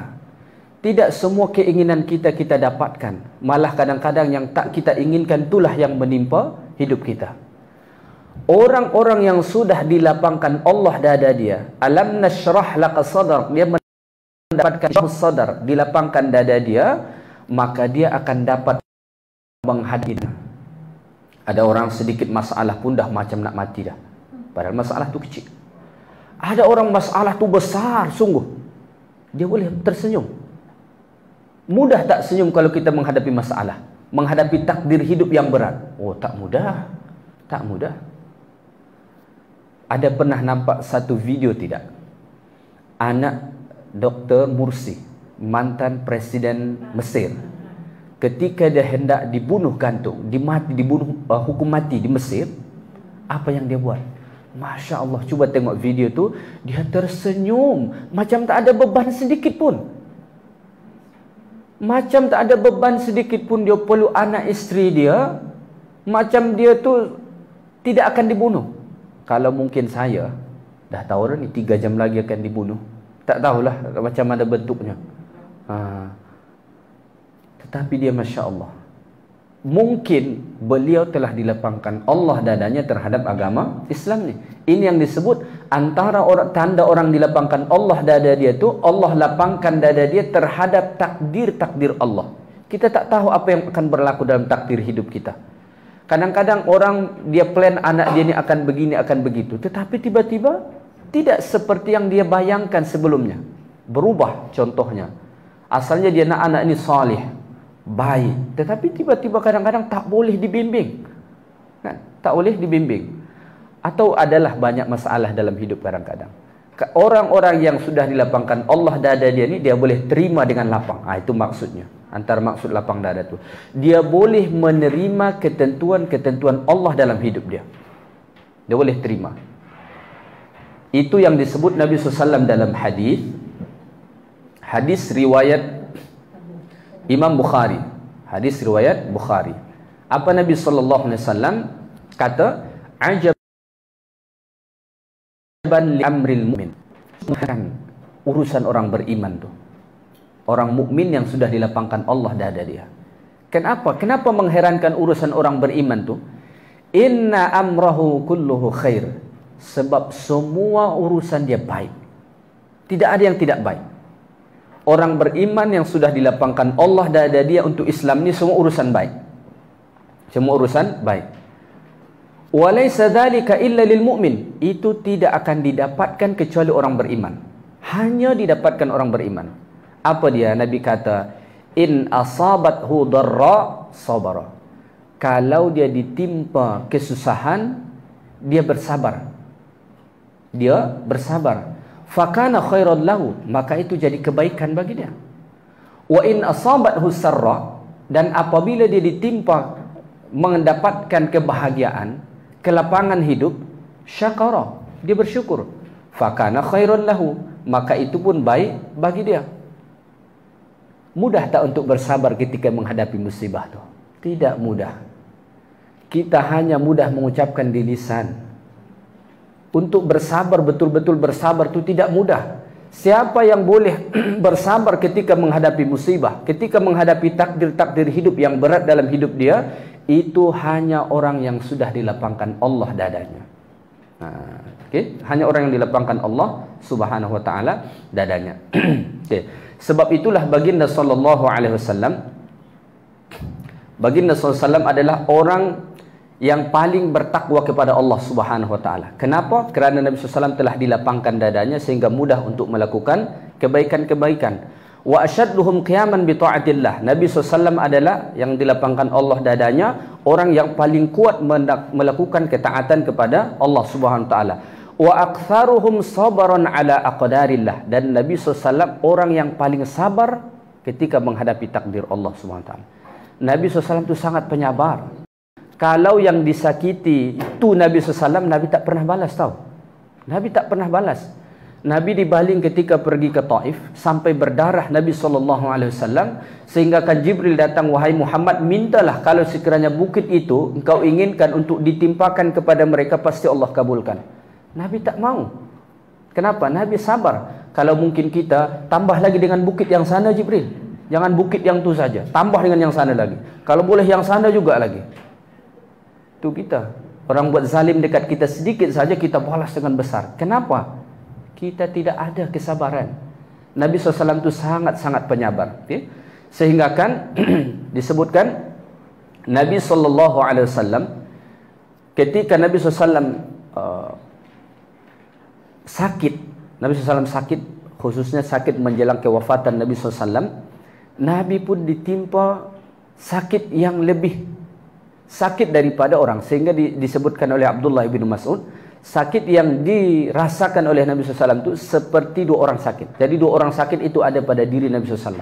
Tidak semua keinginan kita dapatkan. Malah kadang-kadang yang tak kita inginkan itulah yang menimpa hidup kita. Orang-orang yang sudah dilapangkan Allah dada dia, alam nashrah laka sadrak, dia mendapatkan sadar, dilapangkan dada dia, maka dia akan dapat menghadapi. Ada orang sedikit masalah pun dah macam nak mati dah, padahal masalah tu kecil. Ada orang masalah tu besar sungguh, dia boleh tersenyum. Mudah tak senyum kalau kita menghadapi masalah, menghadapi takdir hidup yang berat? Oh, tak mudah. Tak mudah. Ada pernah nampak satu video tidak? Anak Dr. Mursi, mantan Presiden Mesir, ketika dia hendak dibunuh gantung, dibunuh hukum mati di Mesir, apa yang dia buat? Masya Allah, cuba tengok video tu, dia tersenyum macam tak ada beban sedikit pun. Macam tak ada beban sedikit pun. Dia peluk anak isteri dia, macam dia tu tidak akan dibunuh. Kalau mungkin saya, dah tahu dah ni 3 jam lagi akan dibunuh, tak tahulah macam mana bentuknya. Tetapi dia Masya Allah, mungkin beliau telah dilapangkan Allah dadanya terhadap agama Islam ni. Ini yang disebut antara tanda orang dilapangkan Allah dada dia tu, Allah lapangkan dada dia terhadap takdir-takdir Allah. Kita tak tahu apa yang akan berlaku dalam takdir hidup kita. Kadang-kadang orang dia plan anak dia ni akan begini, akan begitu, tetapi tiba-tiba tidak seperti yang dia bayangkan sebelumnya. Berubah contohnya. Asalnya dia nak anak ini salih, baik, tetapi tiba-tiba kadang-kadang tak boleh dibimbing, kan? Tak boleh dibimbing. Atau adalah banyak masalah dalam hidup kadang-kadang. Orang-orang yang sudah dilapangkan Allah dada dia ni, dia boleh terima dengan lapang. Itu maksudnya. Antara maksud lapang dada tu, dia boleh menerima ketentuan-ketentuan Allah dalam hidup dia. Dia boleh terima. Itu yang disebut Nabi SAW dalam hadis riwayat Imam Bukhari. Hadis riwayat Bukhari. Apa Nabi SAW kata? Ajaban li amril mu'min. Urusan orang beriman tu, orang mukmin yang sudah dilapangkan Allah dada dia. Kenapa? Kenapa mengherankan urusan orang beriman tu? Inna amrahu kulluhu khair. Sebab semua urusan dia baik. Tidak ada yang tidak baik. Orang beriman yang sudah dilapangkan Allah dada dia untuk Islam ni, semua urusan baik. Semua urusan baik. Walaysa dzalika illa lil mu'min. Itu tidak akan didapatkan kecuali orang beriman. Hanya didapatkan orang beriman. Apa dia? Nabi kata, in asabathu darra sabara. Kalau dia ditimpa kesusahan, dia bersabar. Dia bersabar. Fakana khairan lahu, maka itu jadi kebaikan bagi dia. Wa in asabathu sarra, dan apabila dia ditimpa mendapatkan kebahagiaan, kelapangan hidup, syakara, dia bersyukur. Fakana khairan lahu, maka itu pun baik bagi dia. Mudah tak untuk bersabar ketika menghadapi musibah tu? Tidak mudah. Kita hanya mudah mengucapkan di lisan. Untuk bersabar, betul-betul bersabar itu tidak mudah. Siapa yang boleh bersabar ketika menghadapi musibah, ketika menghadapi takdir-takdir hidup yang berat dalam hidup dia, itu hanya orang yang sudah dilapangkan Allah dadanya. Hanya orang yang dilapangkan Allah Subhanahu wa taala dadanya. Sebab itulah baginda sallallahu alaihi wasallam, baginda sallallahu alaihi wasallam adalah orang yang paling bertakwa kepada Allah Subhanahu wa taala. Kenapa? Kerana Nabi SAW telah dilapangkan dadanya sehingga mudah untuk melakukan kebaikan-kebaikan. Wa asyadduhum qiyaman bi taatillah. Nabi SAW adalah yang dilapangkan Allah dadanya, orang yang paling kuat melakukan ketaatan kepada Allah Subhanahu wa taala. Wa aktsaruhum sabaran ala aqdarillah. Dan Nabi SAW orang yang paling sabar ketika menghadapi takdir Allah Subhanahu wa taala. Nabi SAW itu sangat penyabar. Kalau yang disakiti itu Nabi SAW, Nabi tak pernah balas, tahu? Nabi tak pernah balas. Nabi dibaling ketika pergi ke Taif sampai berdarah Nabi SAW, sehingga kan Jibril datang, wahai Muhammad, mintalah kalau sekiranya bukit itu engkau inginkan untuk ditimpakan kepada mereka, pasti Allah kabulkan. Nabi tak mau. Kenapa? Nabi sabar. Kalau mungkin kita tambah lagi dengan bukit yang sana, Jibril, jangan bukit yang tu saja, tambah dengan yang sana lagi, kalau boleh yang sana juga lagi. Itu kita. Orang buat zalim dekat kita sedikit saja, kita balas dengan besar. Kenapa? Kita tidak ada kesabaran. Nabi SAW itu sangat-sangat penyabar. Sehingga kan disebutkan Nabi SAW, ketika Nabi SAW sakit, Nabi SAW sakit, khususnya sakit menjelang kewafatan Nabi SAW, Nabi pun ditimpa sakit yang lebih sakit daripada orang, sehingga disebutkan oleh Abdullah bin Mas'ud, sakit yang dirasakan oleh Nabi SAW itu seperti 2 orang sakit. Jadi 2 orang sakit itu ada pada diri Nabi SAW.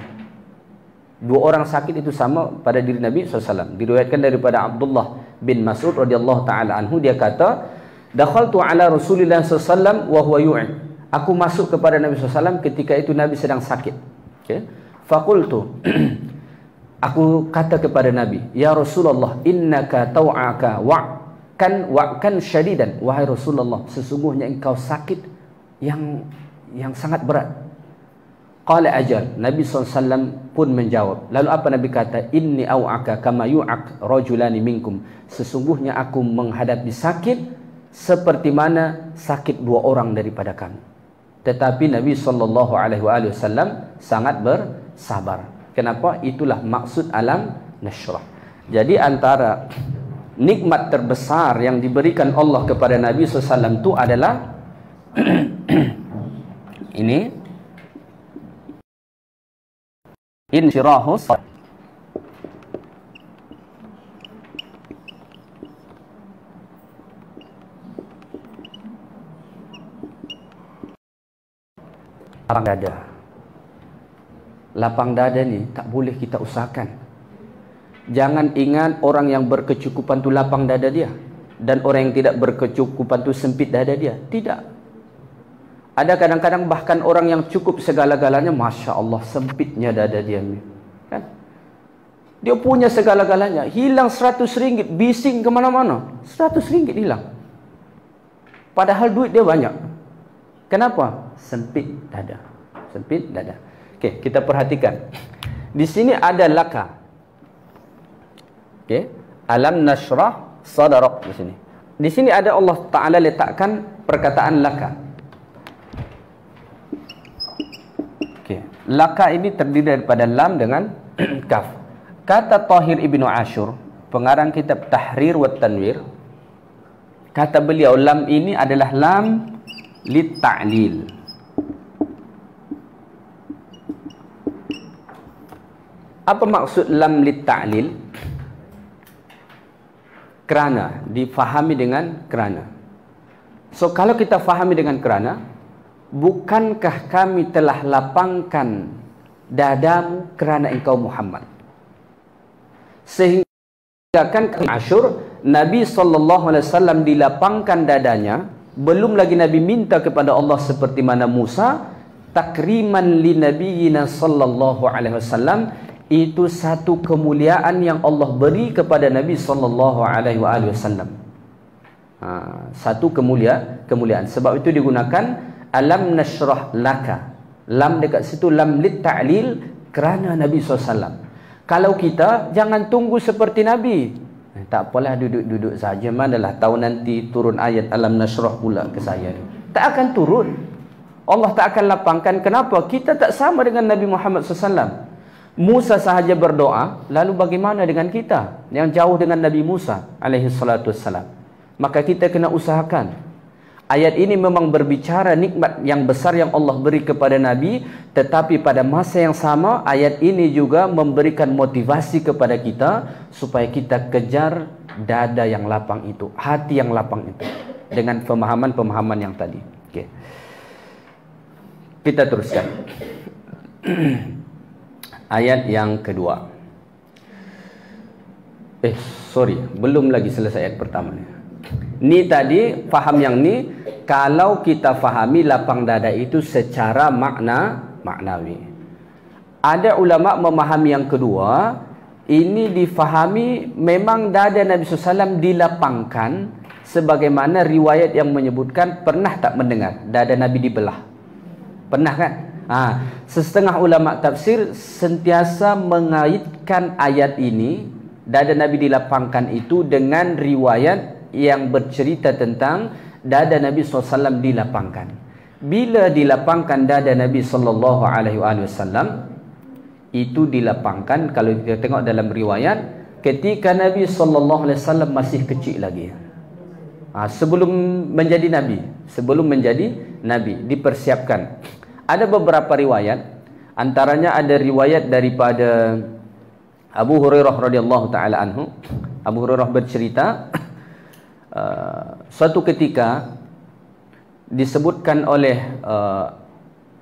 Dua orang sakit itu sama pada diri Nabi SAW. Diriwayatkan daripada Abdullah bin Mas'ud radhiyallahu taala anhu, dia kata, dakhaltu ala Rasulillah SAW wa huwa yu'in. Aku masuk kepada Nabi SAW ketika itu Nabi sedang sakit. Okay. Faqultu, aku kata kepada Nabi, ya Rasulullah, innaka tau'aka wa'kan syadidan. Wahai Rasulullah, sesungguhnya engkau sakit yang sangat berat. Qala ajal. Nabi SAW pun menjawab. Lalu apa Nabi kata? Inni au'aka kama yu'ak rajulani minkum. Sesungguhnya aku menghadapi sakit seperti mana sakit dua orang daripada kamu. Tetapi Nabi SAW sangat bersabar. Kenapa? Itulah maksud alam nashrah. Jadi antara nikmat terbesar yang diberikan Allah kepada Nabi SAW itu adalah ini insyirahus. Lapang dada. Lapang dada ni tak boleh kita usahakan. Jangan ingat orang yang berkecukupan tu lapang dada dia, dan orang yang tidak berkecukupan tu sempit dada dia. Tidak. Ada kadang-kadang bahkan orang yang cukup segala-galanya, Masya Allah, sempitnya dada dia. Kan? Dia punya segala-galanya, hilang 100 ringgit, bising ke mana-mana, 100 ringgit hilang. Padahal duit dia banyak. Kenapa? Sempit dada. Sempit dada. Okey, kita perhatikan. Di sini ada laka. Okey, alam nashrah sadrak di sini. Di sini ada Allah Taala letakkan perkataan laka. Okey, laka ini terdiri daripada lam dengan kaf. Kata Tahir Ibnu Ashur, pengarang kitab Tahrir wa Tanwir, kata beliau lam ini adalah lam lit ta'lil. Apa maksud lam lit ta'lil? Kerana, difahami dengan kerana. So kalau kita fahami dengan kerana, bukankah kami telah lapangkan dadamu kerana engkau Muhammad? Sehingga kan Ashur, Nabi SAW dilapangkan dadanya, belum lagi Nabi minta kepada Allah seperti mana Musa, takriman li nabiyina sallallahu alaihi wasallam. Itu satu kemuliaan yang Allah beri kepada Nabi sallallahu alaihi wasallam. Satu kemuliaan. Sebab itu digunakan alam nashrah laka. Lam dekat situ lam lit ta'lil, kerana Nabi SAW. Kalau kita jangan tunggu seperti Nabi. Tak apalah, duduk-duduk saja, manalah tahu nanti turun ayat alam nashrah pula ke saya. Tak akan turun. Allah tak akan lapangkan. Kenapa? Kita tak sama dengan Nabi Muhammad SAW. Musa sahaja berdoa, lalu bagaimana dengan kita yang jauh dengan Nabi Musa alaihi salatu wassalam? Maka kita kena usahakan. Ayat ini memang berbicara nikmat yang besar yang Allah beri kepada Nabi, tetapi pada masa yang sama ayat ini juga memberikan motivasi kepada kita supaya kita kejar dada yang lapang itu, hati yang lapang itu, dengan pemahaman-pemahaman yang tadi. Okey. Kita teruskan. Ayat yang kedua. Belum lagi selesai ayat pertama ni. Ni tadi, faham yang ni, kalau kita fahami lapang dada itu secara maknawi. Ada ulama memahami yang kedua, ini difahami memang dada Nabi SAW dilapangkan, sebagaimana riwayat yang menyebutkan, pernah tak mendengar dada Nabi dibelah? Pernah kan? Setengah ulama tafsir sentiasa mengaitkan ayat ini, dada Nabi dilapangkan itu, dengan riwayat yang bercerita tentang dada Nabi SAW dilapangkan. Bila dilapangkan dada Nabi SAW, itu dilapangkan, kalau kita tengok dalam riwayat, ketika Nabi SAW masih kecil lagi. Sebelum menjadi Nabi, dipersiapkan. Ada beberapa riwayat, antaranya ada riwayat daripada Abu Hurairah radhiyallahu taala anhu. Abu Hurairah bercerita, suatu ketika disebutkan oleh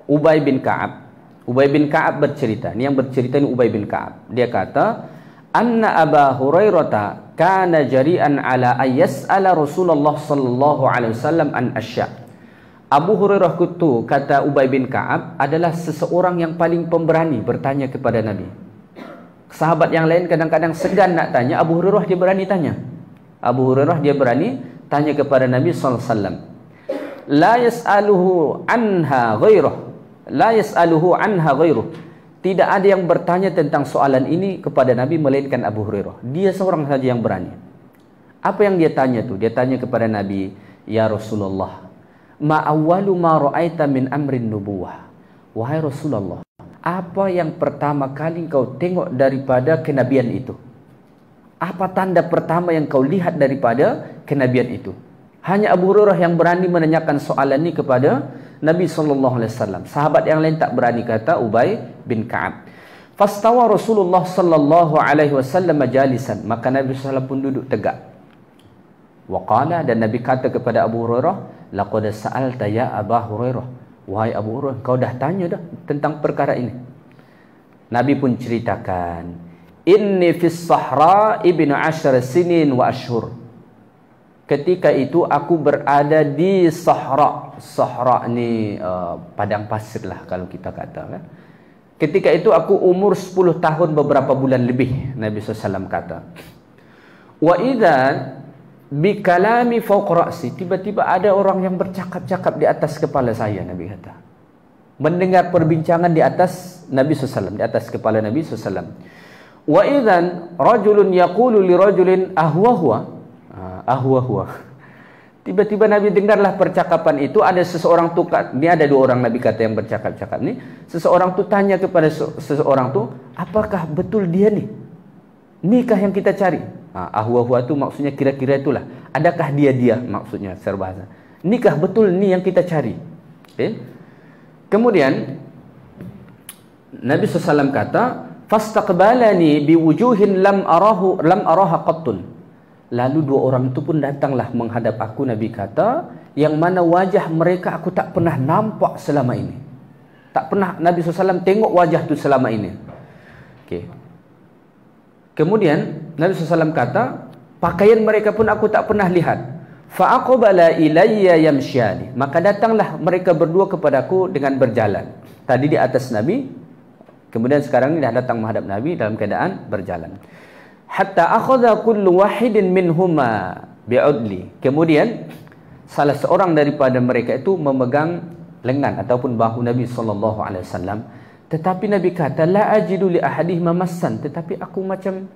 Ubay bin Ka'ab. Ubay bin Ka'ab bercerita. Ini yang bercerita ini Ubay bin Ka'ab. Dia kata, "Anna Aba Hurairah kana jari'an ala ayyas'ala Rasulullah sallallahu alaihi wasallam an asya'." Abu Hurairah itu, kata Ubay bin Ka'ab, adalah seseorang yang paling pemberani bertanya kepada Nabi. Sahabat yang lain kadang-kadang segan nak tanya, Abu Hurairah dia berani tanya. Abu Hurairah dia berani tanya kepada Nabi sallallahu alaihi wasallam. La yas'aluhu anha ghairuh. La yas'aluhu anha ghairuh. Tidak ada yang bertanya tentang soalan ini kepada Nabi melainkan Abu Hurairah. Dia seorang saja yang berani. Apa yang dia tanya tu? Dia tanya kepada Nabi, "Ya Rasulullah, ma awwalu ma ra'aita min amrin nubuwah?" Wahai Rasulullah, apa yang pertama kali kau tengok daripada kenabian itu? Apa tanda pertama yang kau lihat daripada kenabian itu? Hanya Abu Hurairah yang berani menanyakan soalan ini kepada Nabi SAW. Sahabat yang lain tak berani, kata Ubay bin Ka'ab. Fastawa Rasulullah SAW jalisan. Maka Nabi SAW pun duduk tegak. Waqala, dan Nabi kata kepada Abu Hurairah, laqad sa'alta ya Abu Hurairah. Wahai Abu Hurairah, kau dah tanya dah tentang perkara ini. Nabi pun ceritakan, inni fis sahra ibnu 10 sinin wa ashhur. Ketika itu aku berada di Sahra. Sahra ni padang pasir lah kalau kita kata kan. Ketika itu aku umur 10 tahun beberapa bulan lebih, Nabi SAW kata. Wa idza bi kalami fawqa ra'si, tiba-tiba ada orang yang bercakap-cakap di atas kepala saya, Nabi kata. Mendengar perbincangan di atas Nabi SAW, di atas kepala Nabi SAW. Wa idzan rajulun yaqulu li rajulin ahwa huwa. Tiba-tiba Nabi dengarlah percakapan itu. Ada seseorang tu, ini ada dua orang Nabi kata yang bercakap-cakap ni. Seseorang tu tanya kepada seseorang tu, apakah betul dia ni? Nikah yang kita cari. Ahwa tu maksudnya kira-kira itulah. Adakah dia maksudnya secara bahasa. Nikah betul ni yang kita cari. Okay? Kemudian Nabi SAW kata, fastaqbalani biwujuhin lam araha qattun. Lalu dua orang itu pun datanglah menghadap aku, Nabi kata, yang mana wajah mereka aku tak pernah nampak selama ini. Tak pernah Nabi SAW tengok wajah tu selama ini. Okay. Kemudian Nabi SAW kata, pakaian mereka pun aku tak pernah lihat. Fa'aqbala ilayya yamsyani. Maka datanglah mereka berdua kepadaku dengan berjalan. Tadi di atas Nabi, kemudian sekarang ini dah datang menghadap Nabi dalam keadaan berjalan. Hatta akhadha kullu wahidin minhuma bi'udli. Kemudian salah seorang daripada mereka itu memegang lengan ataupun bahu Nabi SAW. Tetapi Nabi kata, la ajidu li ahadihima massan. Tetapi aku macam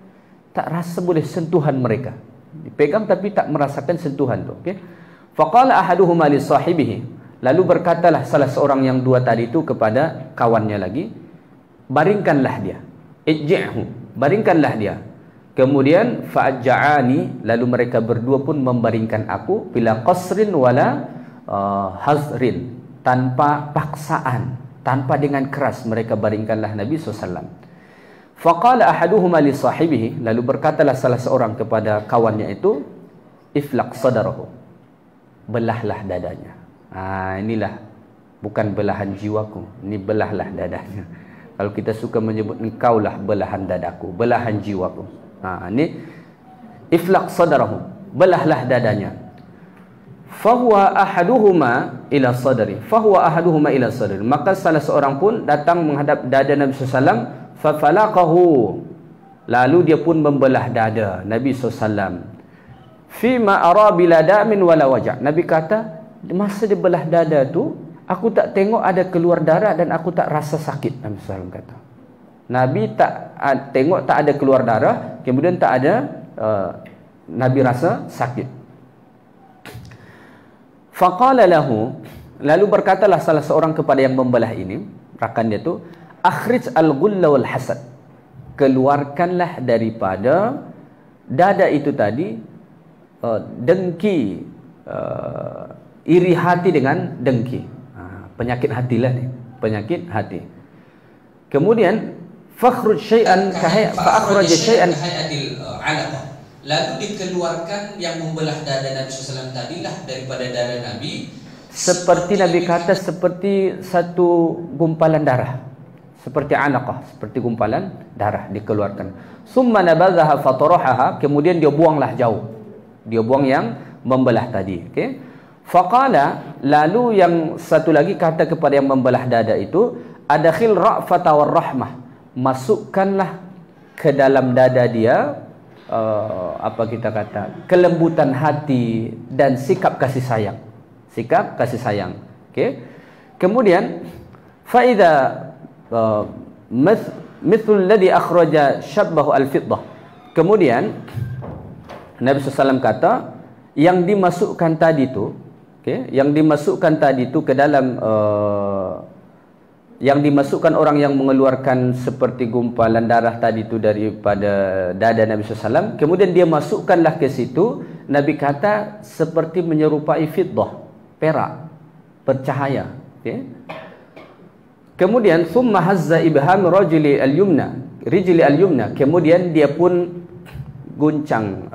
tak rasa boleh sentuhan mereka. Dipegang tapi tak merasakan sentuhan tu. Okay? Faqala ahaduhuma li sahibihi. Lalu berkatalah salah seorang yang dua tadi itu kepada kawannya lagi, baringkanlah dia. Ij'hu. Baringkanlah dia. Kemudian fa'aja'ani, lalu mereka berdua pun membaringkan aku bila qasrin wala hazrin, tanpa paksaan, tanpa dengan keras mereka baringkanlah Nabi SAW. Faqala ahaduhuma li sahibihi, lalu berkatalah salah seorang kepada kawannya itu, iflaq sadarahu, belahlah dadanya. Inilah bukan belahan jiwaku, ini belahlah dadanya. Kalau kita suka menyebut engkaulah belahan dadaku, belahan jiwaku. Ini iflaq sadarahu, belahlah dadanya. Fahuwa ahaduhuma ila sadri, fahuwa ahaduhuma ila sadri. Maka salah seorang pun datang menghadap dada Nabi SAW, fafalaqahu, lalu dia pun membelah dada Nabi SAW. Fima ara bila damin wala wajah. Nabi kata, masa dia belah dada tu, aku tak tengok ada keluar darah dan aku tak rasa sakit. Nabi SAW kata, Nabi tak tengok tak ada keluar darah, kemudian tak ada Nabi rasa sakit. Faqala lahu, lalu berkatalah salah seorang kepada yang membelah ini, rakan dia tu, akhrij al-ghulla wal hasad, keluarkanlah daripada dada itu tadi dengki, iri hati dengan dengki. Penyakit hatilah ni, penyakit hati. Kemudian fakhruj syai'an fa'akhraja syai'an hayatil alaqah. Lalu dikeluarkan yang membelah dada Nabi SAW tadilah daripada dada Nabi, seperti Nabi kata seperti satu gumpalan darah. seperti anaqah, seperti gumpalan darah dikeluarkan. Summa nabadhaha fatarahaha, kemudian dia buanglah jauh. Dia buang yang membelah tadi. Okey. Faqala, lalu yang satu lagi kata kepada yang membelah dada itu, adkhil ra'fata war rahmah. Masukkanlah ke dalam dada dia apa kita kata, kelembutan hati dan sikap kasih sayang. Sikap kasih sayang. Okey. Kemudian faida mithl alladhi akhraja syabbahu al-fiddah. Kemudian Nabi SAW kata, yang dimasukkan tadi tu, okey, yang dimasukkan tadi tu ke dalam yang dimasukkan orang yang mengeluarkan seperti gumpalan darah tadi tu daripada dada Nabi SAW, kemudian dia masukkanlah ke situ, Nabi kata seperti menyerupai fiddah, perak, bercahaya. Okay. Kemudian thumma hazza ibham rijli al-yumna, kemudian dia pun guncang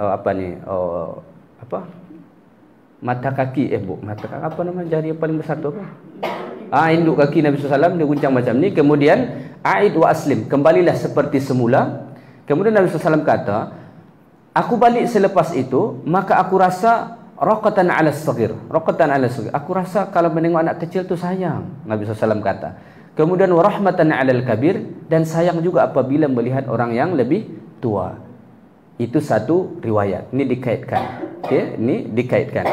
mata kaki apa nama jari yang paling besar tu apa? Induk kaki Nabi SAW dia guncang macam ni. Kemudian a'id wa aslim, kembalilah seperti semula. Kemudian Nabi SAW kata, aku balik selepas itu, maka aku rasa raqatan 'ala as-saghir. Raqatan 'ala as-saghir, aku rasa kalau menengok anak kecil tu sayang, Nabi SAW kata. Kemudian wa rahmatan 'ala al-kabir, dan sayang juga apabila melihat orang yang lebih tua. Itu satu riwayat. Ini dikaitkan. Okey, ini dikaitkan.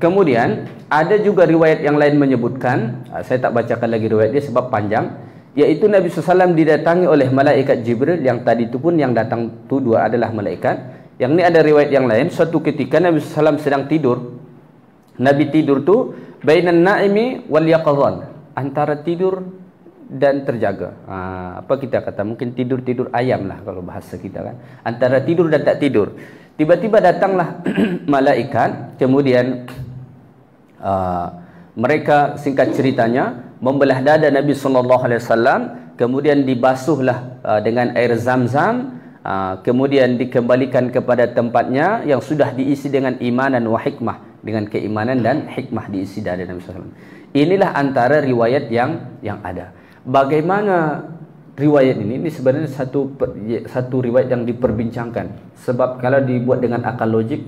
Kemudian ada juga riwayat yang lain menyebutkan, saya tak bacakan lagi riwayat dia sebab panjang, iaitu Nabi SAW didatangi oleh malaikat Jibril. Yang tadi itu pun yang datang tu dua adalah malaikat. Yang ni ada riwayat yang lain, suatu ketika Nabi SAW sedang tidur. Nabi tidur tu bainan naimi wal yaqadhan, antara tidur dan terjaga. Apa kita kata, mungkin tidur-tidur ayam lah kalau bahasa kita kan, antara tidur dan tak tidur. Tiba-tiba datanglah malaikat, kemudian mereka singkat ceritanya membelah dada Nabi SAW, kemudian dibasuhlah dengan air zam-zam, kemudian dikembalikan kepada tempatnya yang sudah diisi dengan imanan wa hikmah, dengan keimanan dan hikmah diisi dada Nabi SAW. Inilah antara riwayat yang ada. Bagaimana riwayat ini sebenarnya satu riwayat yang diperbincangkan, sebab kalau dibuat dengan akal logik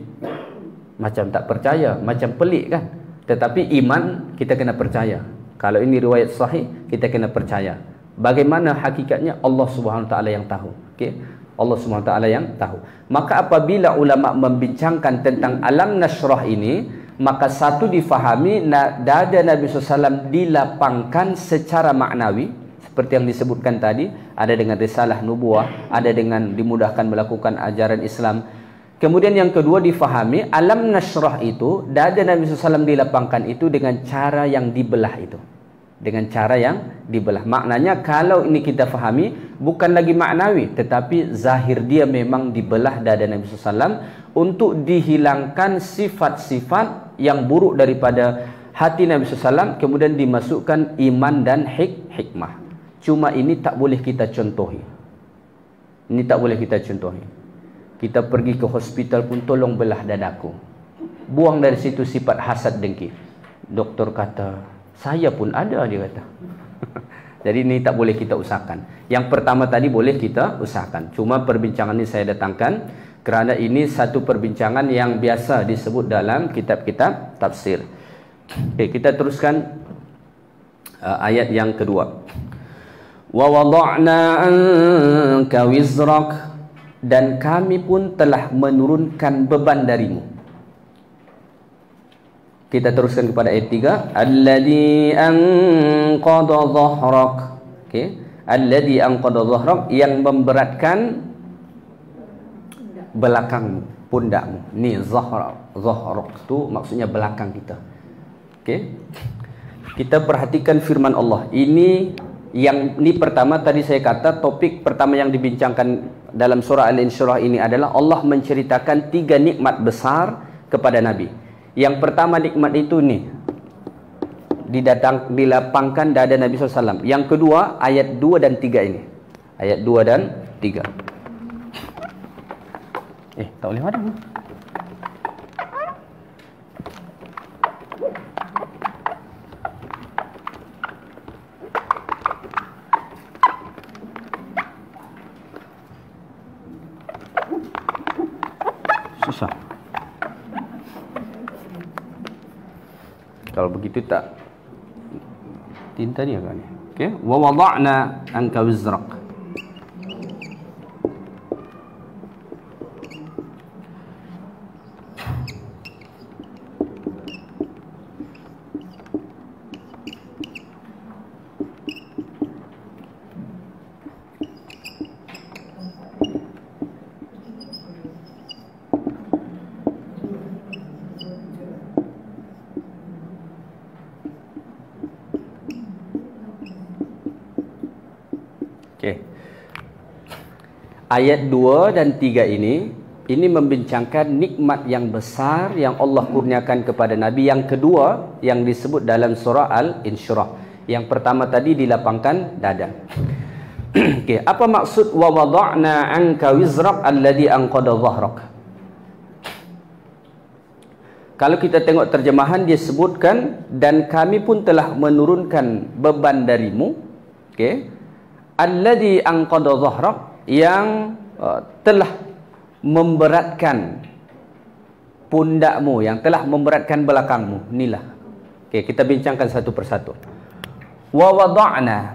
macam tak percaya, macam pelik kan. Tetapi iman kita kena percaya. Kalau ini riwayat sahih, kita kena percaya. Bagaimana hakikatnya Allah Subhanahu Wa Taala yang tahu. Okey, Allah Subhanahu Wa Taala yang tahu. Maka apabila ulama membincangkan tentang alam nashrah ini, maka satu difahami dada Nabi SAW dilapangkan secara maknawi, seperti yang disebutkan tadi, ada dengan risalah nubuah, ada dengan dimudahkan melakukan ajaran Islam. Kemudian yang kedua difahami alam nashrah itu, dada Nabi SAW dilapangkan itu dengan cara yang dibelah itu, dengan cara yang dibelah. Maknanya kalau ini kita fahami, bukan lagi maknawi, tetapi zahir dia memang dibelah dada Nabi SAW untuk dihilangkan sifat-sifat yang buruk daripada hati Nabi SAW, kemudian dimasukkan iman dan hikmah. Cuma ini tak boleh kita contohi. Ini tak boleh kita contohi. Kita pergi ke hospital pun, tolong belah dadaku. Buang dari situ sifat hasad dengki. Doktor kata, saya pun ada, dia kata. Jadi ini tak boleh kita usahakan. Yang pertama tadi boleh kita usahakan. Cuma perbincangan ini saya datangkan kerana ini satu perbincangan yang biasa disebut dalam kitab-kitab tafsir. Okey, kita teruskan ayat yang kedua. Wa wada'na anka wizrak, dan kami pun telah menurunkan beban darimu. Kita teruskan kepada ayat 3. Alladhi anqadha dhahrak. Okey, alladhi anqadha dhahrak, yang memberatkan belakang pundakmu. Ni dhahrak tu maksudnya belakang kita. Okey, kita perhatikan firman Allah. Ini pertama tadi saya kata topik pertama yang dibincangkan dalam surah Al-Insyirah ini adalah Allah menceritakan 3 nikmat besar kepada Nabi. Yang pertama nikmat itu ni, dilapangkan dada Nabi SAW. Yang kedua ayat 2 dan 3 ini. Ayat 2 dan 3. Tak boleh mana? Susah. Kalau begitu tak tinta dia kan. Okey, wa wada'na anka wizrak. Okay. Ayat 2 dan 3 ini membincangkan nikmat yang besar yang Allah kurniakan kepada Nabi. Yang kedua yang disebut dalam surah Al-Insyirah. Yang pertama tadi dilapangkan dada. Okay. Apa maksud wa wada'na anka wizrak alladhi anqada dhahrak? Kalau kita tengok terjemahan dia sebutkan dan kami pun telah menurunkan beban darimu. Okay. Alladhi anqada dhahrak, yang telah memberatkan pundakmu, yang telah memberatkan belakangmu. Inilah. Okey, kita bincangkan satu persatu. Wa wada'na.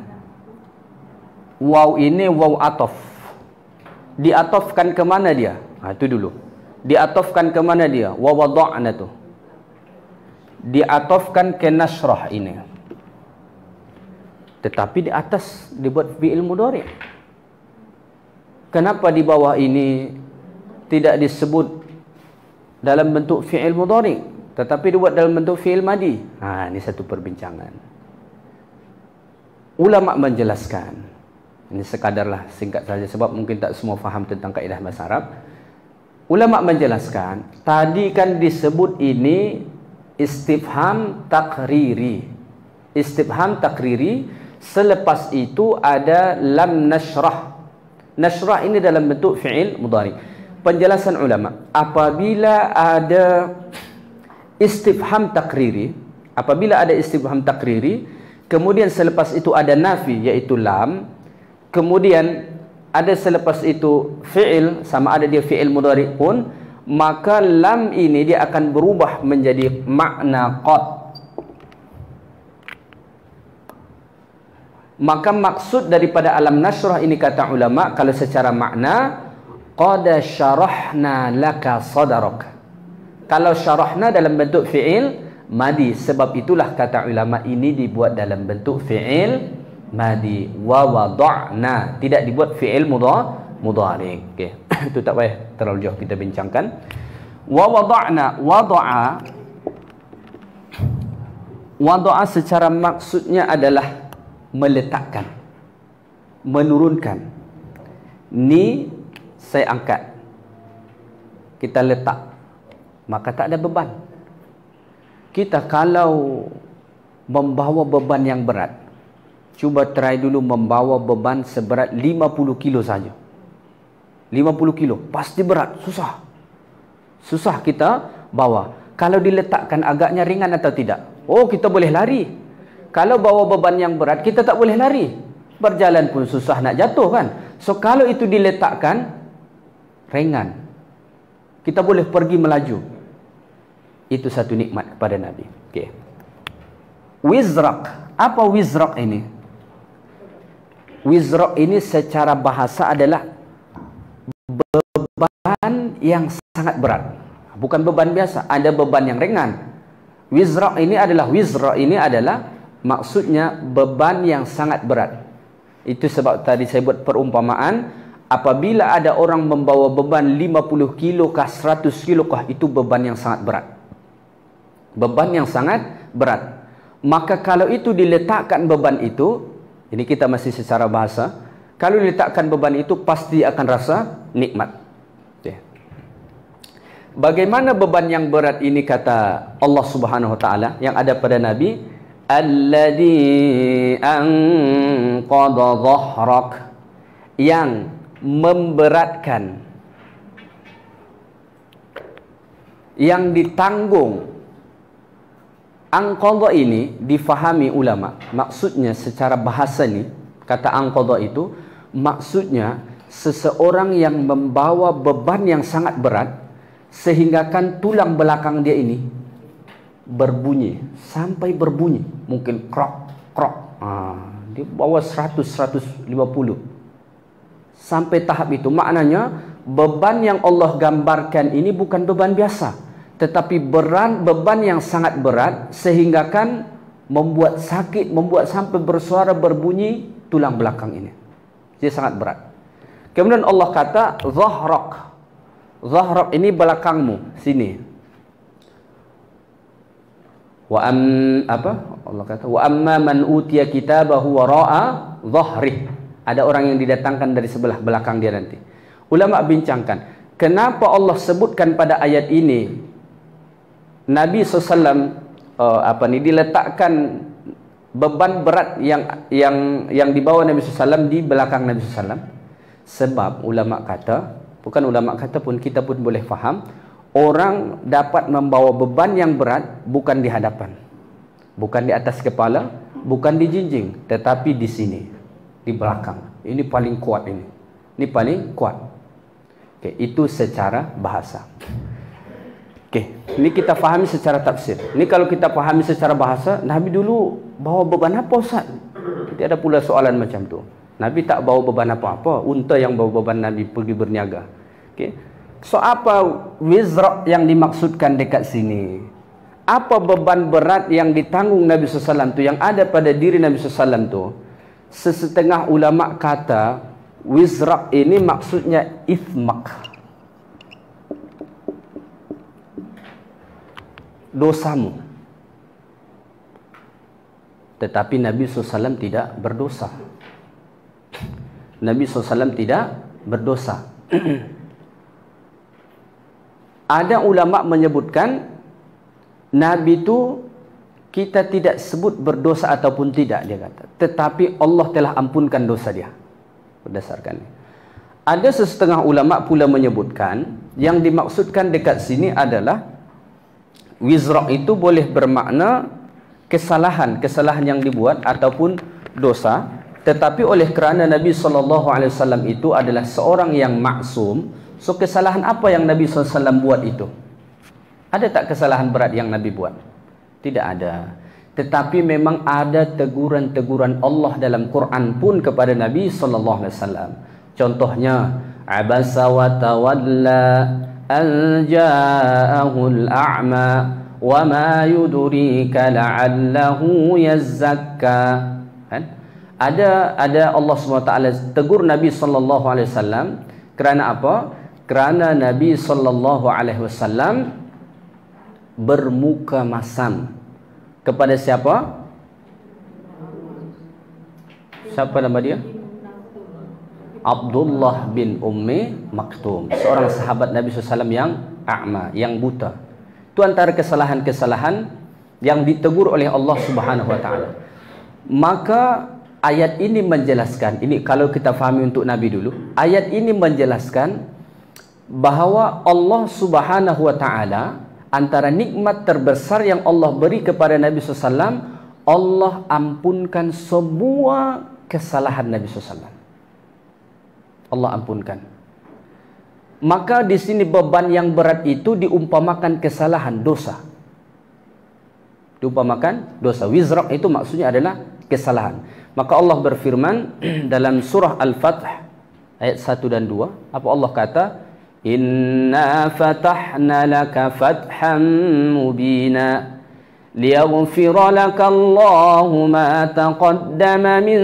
Waw ini waw ataf. Diatafkan ke mana dia? Itu dulu. Diatafkan ke mana dia? Wa wada'na tu. Diatafkan ke nasrah ini. Tetapi di atas dibuat fi'il mudhari'. Kenapa di bawah ini tidak disebut dalam bentuk fi'il mudhari', tetapi dibuat dalam bentuk fi'il madi? Ini satu perbincangan. Ulama menjelaskan. Ini sekadarlah singkat saja sebab mungkin tak semua faham tentang kaedah bahasa Arab. Ulama menjelaskan, tadi kan disebut ini istifham takriri. Istifham takriri. Selepas itu ada lam nashrah. Nashrah ini dalam bentuk fi'il mudhari. Penjelasan ulama, apabila ada istifham takriri, kemudian selepas itu ada nafi iaitu lam, kemudian ada selepas itu fi'il, sama ada dia fi'il mudhari pun, maka lam ini dia akan berubah menjadi makna qad. Maka maksud daripada alam nasrah ini kata ulama, kalau secara makna, qad syarahna laka sadrak. Kalau syarahna dalam bentuk fi'il madi, sebab itulah kata ulama ini dibuat dalam bentuk fi'il madi. Wa wada'na, tidak dibuat fi'il mudhari'. Okey. Itu tak payah terlalu jauh kita bincangkan. Wa wada'na, wada'a secara maksudnya adalah meletakkan, menurunkan. Ni saya angkat, kita letak, maka tak ada beban. Kita kalau membawa beban yang berat, cuba try dulu membawa beban seberat 50 kilo saja. 50 kilo pasti berat, susah kita bawa. Kalau diletakkan agaknya ringan atau tidak? Oh, kita boleh lari. Kalau bawa beban yang berat, kita tak boleh lari. Berjalan pun susah, nak jatuh kan. So, kalau itu diletakkan, ringan. Kita boleh pergi melaju. Itu satu nikmat kepada Nabi. Okay. Wizrak. Apa wizrak ini? Wizrak ini secara bahasa adalah beban yang sangat berat. Bukan beban biasa, ada beban yang ringan. Wizrak ini adalah maksudnya beban yang sangat berat. Itu sebab tadi saya buat perumpamaan, apabila ada orang membawa beban 50 kilo kah 100 kilo kah, itu beban yang sangat berat. Beban yang sangat berat. Maka kalau itu diletakkan beban itu, ini kita masih secara bahasa, kalau diletakkan beban itu pasti akan rasa nikmat. Okay. Bagaimana beban yang berat ini kata Allah Subhanahu wa taala yang ada pada Nabi? Alladhi anqadha dhahrak, yang memberatkan, yang ditanggung. Anqadha ini difahami ulama, maksudnya secara bahasa ni, kata anqadha itu maksudnya seseorang yang membawa beban yang sangat berat, sehingga kan tulang belakang dia ini berbunyi, sampai berbunyi, mungkin krok krok. Di bawah 100-150 sampai tahap itu. Maknanya beban yang Allah gambarkan ini bukan beban biasa, tetapi beban yang sangat berat, sehingga kan membuat sakit, membuat sampai bersuara berbunyi tulang belakang ini. Jadi sangat berat. Kemudian Allah kata zahrak. Zahrak ini belakangmu, sini. Allah kata wa amma man utiya kitabahu wara'a dhahrih. Ada orang yang didatangkan dari sebelah belakang dia nanti. Ulama bincangkan, kenapa Allah sebutkan pada ayat ini Nabi SAW diletakkan beban berat yang dibawa Nabi SAW di belakang Nabi SAW. Sebab ulama kata, bukan ulama kata pun, kita pun boleh faham, orang dapat membawa beban yang berat bukan di hadapan, bukan di atas kepala, bukan di jinjing, tetapi di sini, di belakang. Ini paling kuat ini. Ini paling kuat. Oke, itu secara bahasa. Oke, ini kita fahami secara tafsir. Ini kalau kita fahami secara bahasa, Nabi dulu bawa beban apa, Ustaz? Jadi ada pula soalan macam tu. Nabi tak bawa beban apa-apa, unta yang bawa beban Nabi pergi berniaga. Oke. So apa wizra yang dimaksudkan dekat sini? Apa beban berat yang ditanggung Nabi SAW tu, yang ada pada diri Nabi SAW tu? Sesetengah ulama kata wizra ini maksudnya ithmak, dosamu. Tetapi Nabi SAW tidak berdosa. Nabi SAW tidak berdosa. Ada ulama menyebutkan Nabi itu kita tidak sebut berdosa ataupun tidak, dia kata, tetapi Allah telah ampunkan dosa dia. Berdasarkan ini, ada setengah ulama pula menyebutkan yang dimaksudkan dekat sini adalah wizra itu boleh bermakna kesalahan yang dibuat ataupun dosa, tetapi oleh kerana Nabi SAW itu adalah seorang yang maksum, so kesalahan apa yang Nabi SAW buat itu? Ada tak kesalahan berat yang Nabi buat? Tidak ada. Tetapi memang ada teguran-teguran Allah dalam Quran pun kepada Nabi SAW. Contohnya, abasa wa tawalla an ja'ahul a'ma wa ma yudrika la'allahu yazzakka. Ada Allah SWT tegur Nabi SAW kerana apa? Kerana Nabi SAW bermuka masam kepada siapa? Siapa nama dia? Abdullah bin Ummi Maktum, seorang sahabat Nabi SAW yang a'ma, yang buta. Itu antara kesalahan-kesalahan yang ditegur oleh Allah Subhanahu Wa Taala. Maka ayat ini menjelaskan, ini kalau kita fahami untuk Nabi dulu, ayat ini menjelaskan bahawa Allah Subhanahu Wa Taala, antara nikmat terbesar yang Allah beri kepada Nabi SAW, Allah ampunkan semua kesalahan Nabi SAW. Allah ampunkan. Maka di sini beban yang berat itu diumpamakan kesalahan, dosa. Diumpamakan dosa. Wizrak itu maksudnya adalah kesalahan. Maka Allah berfirman dalam surah Al-Fath ayat 1 dan 2. Apa Allah kata? Inna fatahna laka fathan mubina liyaghfira laka Allahu ma taqaddama min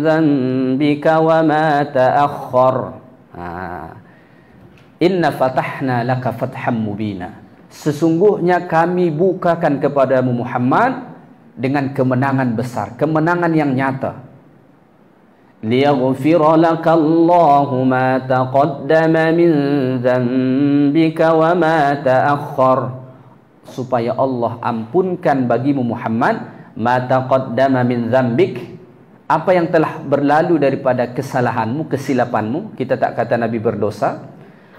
dhanbika wa ma ta'akhkhar. Inna fatahna laka fathan mubina. Sesungguhnya kami bukakan kepadamu Muhammad dengan kemenangan besar, kemenangan yang nyata. Liyaghfira laka Allahu ma taqaddama min dhanbika wa ma ta'akhkhar, supaya Allah ampunkan bagimu Muhammad ma taqaddama min dhanbik, apa yang telah berlalu daripada kesalahanmu, kesilapanmu. Kita tak kata Nabi berdosa.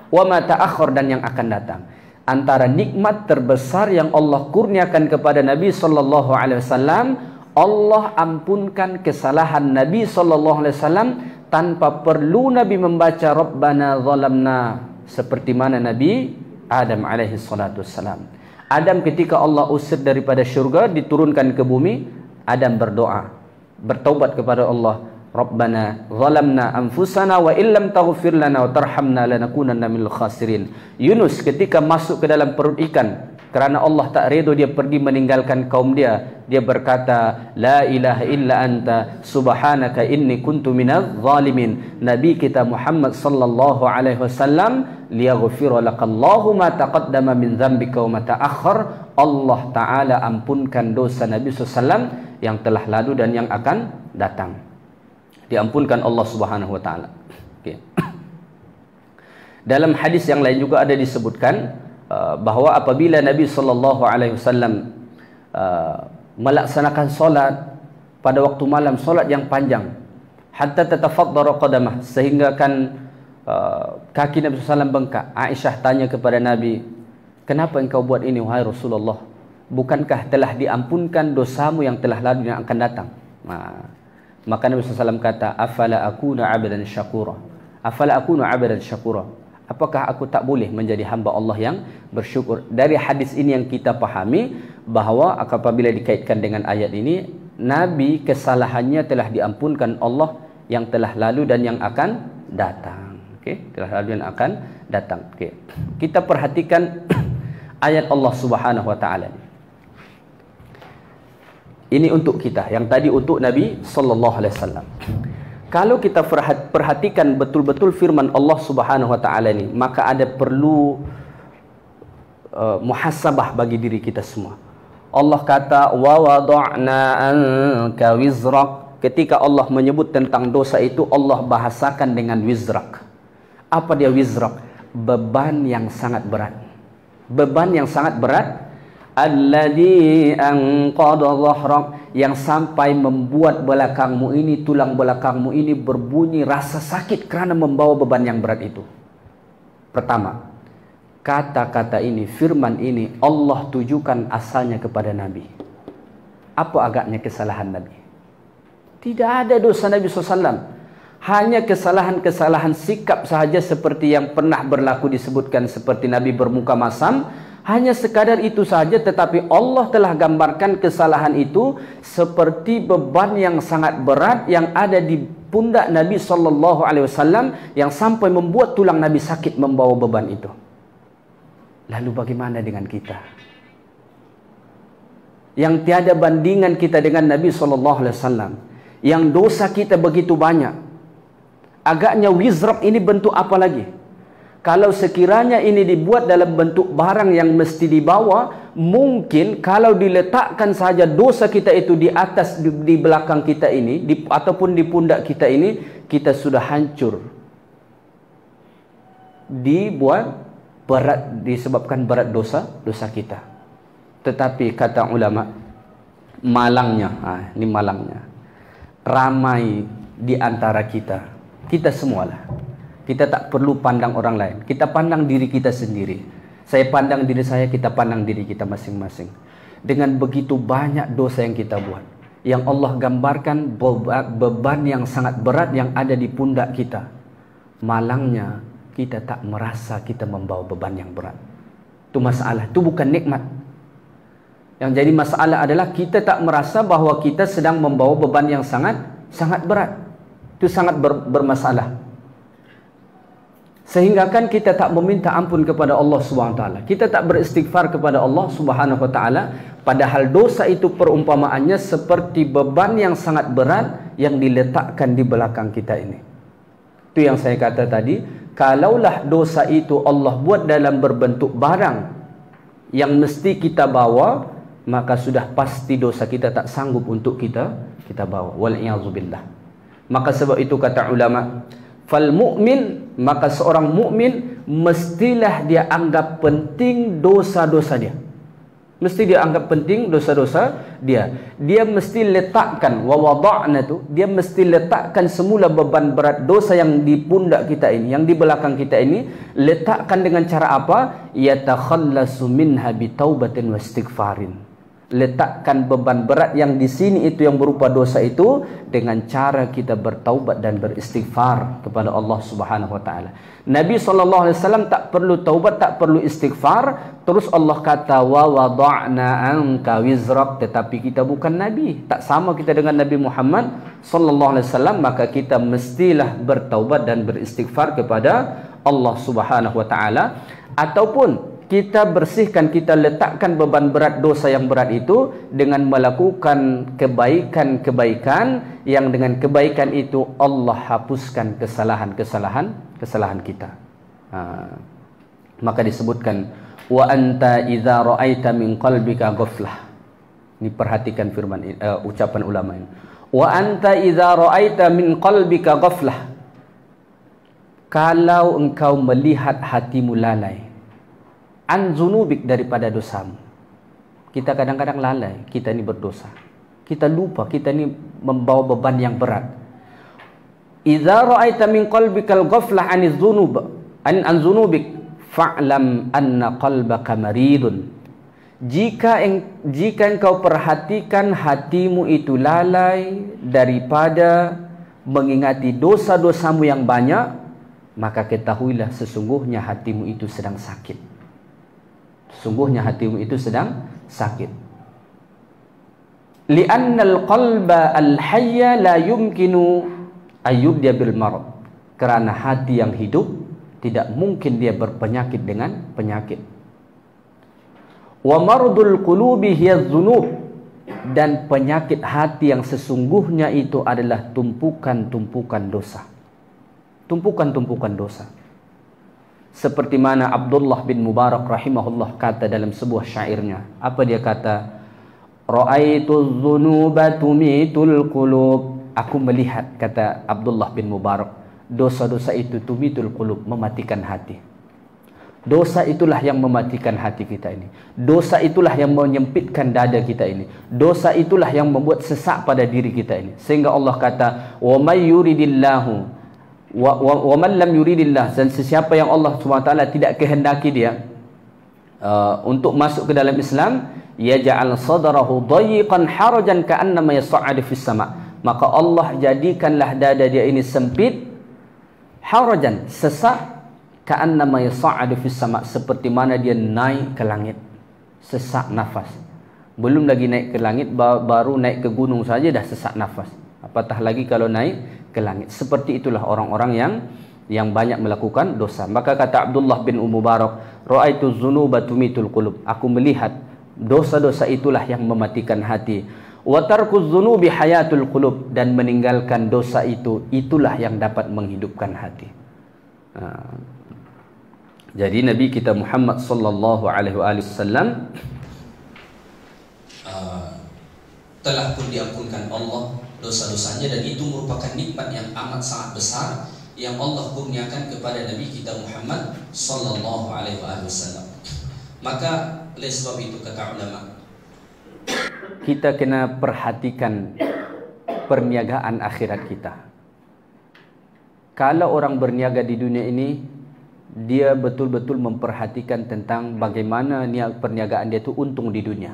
Wa ma ta'akhkhar, dan yang akan datang. Antara nikmat terbesar yang Allah kurniakan kepada Nabi SAW, Allah ampunkan kesalahan Nabi SAW tanpa perlu Nabi membaca Rabbana zalamna, seperti mana Nabi Adam alaihi salatu wassalam. Adam ketika Allah usir daripada syurga, diturunkan ke bumi, Adam berdoa, bertaubat kepada Allah, Rabbana zalamna anfusana wa illam taghfir lana wa tarhamna lanakunanna minal khasirin. Yunus ketika masuk ke dalam perut ikan, kerana Allah tak redha dia pergi meninggalkan kaum dia, dia berkata, la ilaha illa anta subhanaka inni kuntu minadh zalimin. Nabi kita Muhammad sallallahu alaihi wasallam, liyaghfira lakallahu ma taqaddama min dzambika wa ma ta'akhkhar. Allah taala ampunkan dosa Nabi sallallahu yang telah lalu dan yang akan datang. Diampunkan Allah Subhanahu wa taala. Okay. Dalam hadis yang lain juga ada disebutkan bahawa apabila Nabi sallallahu alaihi wasallam melaksanakan solat pada waktu malam, solat yang panjang, hatta tatafaddara qadamah, sehingga kan kaki Nabi SAW bengkak. Aisyah tanya kepada Nabi, kenapa engkau buat ini wahai Rasulullah? Bukankah telah diampunkan dosamu yang telah lalu yang akan datang? Maka Nabi SAW kata, afala akuna abdan syakura, afala akuna abdan syakura, apakah aku tak boleh menjadi hamba Allah yang bersyukur? Dari hadis ini yang kita pahami bahawa apabila dikaitkan dengan ayat ini, Nabi kesalahannya telah diampunkan Allah yang telah lalu dan yang akan datang. Okey, telah lalu dan akan datang. Okey. Kita perhatikan ayat Allah Subhanahu wa taala. Ini untuk kita, yang tadi untuk Nabi sallallahu alaihi wasallam. Kalau kita perhatikan betul-betul firman Allah Subhanahu wa taala ini, maka ada perlu muhasabah bagi diri kita semua. Allah kata, wa wada'na anka wizrak. Ketika Allah menyebut tentang dosa itu, Allah bahasakan dengan wizrak. Apa dia wizrak? Beban yang sangat berat. Beban yang sangat berat. Alladhi anqadha dhahrak, yang sampai membuat belakangmu ini, tulang belakangmu ini berbunyi rasa sakit kerana membawa beban yang berat itu. Pertama, kata-kata ini, firman ini Allah tujukan asalnya kepada Nabi. Apa agaknya kesalahan Nabi? Tidak ada dosa Nabi SAW. Hanya kesalahan-kesalahan sikap sahaja seperti yang pernah berlaku disebutkan, seperti Nabi bermuka masam. Hanya sekadar itu sahaja, tetapi Allah telah gambarkan kesalahan itu seperti beban yang sangat berat yang ada di pundak Nabi SAW, yang sampai membuat tulang Nabi sakit membawa beban itu. Lalu bagaimana dengan kita? Yang tiada bandingan kita dengan Nabi SAW, yang dosa kita begitu banyak. Agaknya wizrak ini bentuk apa lagi? Kalau sekiranya ini dibuat dalam bentuk barang yang mesti dibawa, mungkin kalau diletakkan saja dosa kita itu di atas, di belakang kita ini, ataupun di pundak kita ini, kita sudah hancur. Dibuat berat, disebabkan berat dosa kita. Tetapi kata ulama, malangnya, ini malangnya, ramai di antara kita semualah. Kita tak perlu pandang orang lain. Kita pandang diri kita sendiri. Saya pandang diri saya, kita pandang diri kita masing-masing. Dengan begitu banyak dosa yang kita buat, yang Allah gambarkan beban yang sangat berat yang ada di pundak kita. Malangnya, kita tak merasa kita membawa beban yang berat. Itu masalah. Itu bukan nikmat. Yang jadi masalah adalah kita tak merasa bahawa kita sedang membawa beban yang sangat berat. Itu sangat bermasalah. Sehingga kan kita tak meminta ampun kepada Allah SWT. Kita tak beristighfar kepada Allah SWT. Padahal dosa itu perumpamaannya seperti beban yang sangat berat yang diletakkan di belakang kita ini. Itu yang saya kata tadi. Kalaulah dosa itu Allah buat dalam berbentuk barang yang mesti kita bawa, maka sudah pasti dosa kita tak sanggup untuk kita bawa. Wal'iyazubillah. Maka sebab itu kata ulama, fal mu'min, maka seorang mukmin mestilah dia anggap penting dosa-dosa dia. Mesti dia anggap penting dosa-dosa dia. Dia mesti letakkan, wa wada'na tu, dia mesti letakkan semula beban berat dosa yang di pundak kita ini, yang di belakang kita ini, letakkan dengan cara apa? Yatakhallasu minha bitaubatin wa istighfarin. letakkan beban berat yang di sini itu yang berupa dosa itu dengan cara kita bertaubat dan beristighfar kepada Allah Subhanahu wa taala. Nabi SAW tak perlu taubat, tak perlu istighfar, terus Allah kata wa wada'na anka wizrak, tetapi kita bukan nabi, tak sama kita dengan Nabi Muhammad SAW, maka kita mestilah bertaubat dan beristighfar kepada Allah Subhanahu wa taala, ataupun kita bersihkan, kita letakkan beban berat dosa yang berat itu dengan melakukan kebaikan-kebaikan yang dengan kebaikan itu Allah hapuskan kesalahan kita. Maka disebutkan wa anta idza ra'aita min qalbika ghaflah. Ini perhatikan firman ucapan ulama ini. Wa anta idza ra'aita min qalbika ghaflah. Kalau engkau melihat hatimu lalai an zunubik, daripada dosamu. Kita kadang-kadang lalai, kita ini berdosa. Kita lupa, kita ini membawa beban yang berat. Idza ra'aita min qalbikal ghaflah an zunubik fa'lam anna qalbaka maridun. Jika engkau perhatikan hatimu itu lalai daripada mengingati dosa-dosamu yang banyak, maka ketahuilah sesungguhnya hatimu itu sedang sakit. Sungguhnya hatimu itu sedang sakit. Li'annal qalba al-hayya la yumkinu ayyubdiya bil marad. Karena hati yang hidup tidak mungkin dia berpenyakit dengan penyakit. Wa maradul qulubi hiya dzunub. Dan penyakit hati yang sesungguhnya itu adalah tumpukan-tumpukan dosa. Tumpukan-tumpukan dosa. Seperti mana Abdullah bin Mubarak rahimahullah kata dalam sebuah syairnya. Apa dia kata? Ra'aitu dzunuba tumitul qulub. Aku melihat, kata Abdullah bin Mubarak, dosa-dosa itu tumitul qulub, mematikan hati. Dosa itulah yang mematikan hati kita ini. Dosa itulah yang menyempitkan dada kita ini. Dosa itulah yang membuat sesak pada diri kita ini. Sehingga Allah kata, wa may yuridillahu wa man lam yuridillah, dan sesiapa yang Allah SWT tidak kehendaki dia untuk masuk ke dalam Islam, yaj'al sadrahu dayiqan harajan ka'annama yas'adu fis sama', maka Allah jadikanlah dada dia ini sempit, harajan, sesak, ka'annama yas'adu fis sama', seperti mana dia naik ke langit, sesak nafas. Belum lagi naik ke langit, baru naik ke gunung saja dah sesak nafas, apatah lagi kalau naik ke langit. Seperti itulah orang-orang yang banyak melakukan dosa. Maka kata Abdullah bin Mubarak, ra'aitu dzunuba tumitul qulub. Aku melihat dosa-dosa itulah yang mematikan hati. Wa tarkuz dzunubi hayatul qulub, dan meninggalkan dosa itu itulah yang dapat menghidupkan hati. Jadi Nabi kita Muhammad sallallahu alaihi wasallam telah pun diampunkan Allah dosa-dosanya, dan itu merupakan nikmat yang amat sangat besar yang Allah kurniakan kepada Nabi kita Muhammad sallallahu alaihi wasallam. Maka oleh sebab itu kata ulama, kita kena perhatikan perniagaan akhirat kita. Kalau orang berniaga di dunia ini, dia betul-betul memperhatikan tentang bagaimana perniagaan dia itu untung di dunia.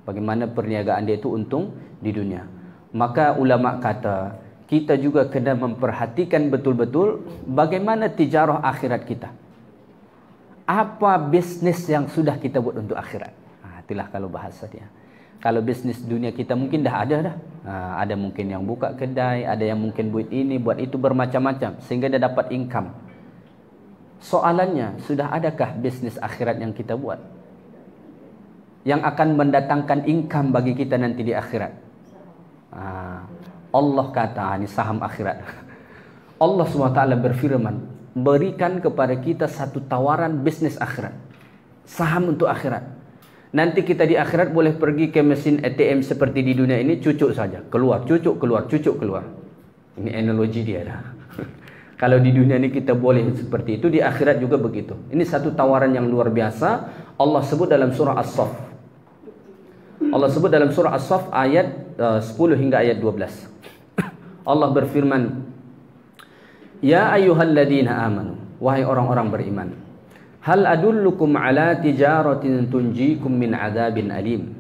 Bagaimana perniagaan dia itu untung di dunia. Maka ulama kata, kita juga kena memperhatikan betul-betul bagaimana tijarah akhirat kita. Apa bisnis yang sudah kita buat untuk akhirat. Itulah kalau bahasa dia. Kalau bisnis dunia kita mungkin dah ada dah. Ada mungkin yang buka kedai, ada yang mungkin buat ini, buat itu, bermacam-macam, sehingga dia dapat income. Soalannya, sudah adakah bisnis akhirat yang kita buat yang akan mendatangkan income bagi kita nanti di akhirat? Allah kata, ini saham akhirat. Allah SWT berfirman, berikan kepada kita satu tawaran bisnis akhirat, saham untuk akhirat. Nanti kita di akhirat boleh pergi ke mesin ATM seperti di dunia ini, cucuk saja, keluar, cucuk keluar, cucuk keluar. Ini analogi dia dah. Kalau di dunia ini kita boleh seperti itu, di akhirat juga begitu. Ini satu tawaran yang luar biasa. Allah sebut dalam surah As-Saff. Allah sebut dalam surah As-Saff ayat 10 hingga ayat 12. Allah berfirman, ya ayyuhalladzina amanu, wahai orang-orang beriman, hal adullukum ala tijaratin tunjikum min adzabin alim.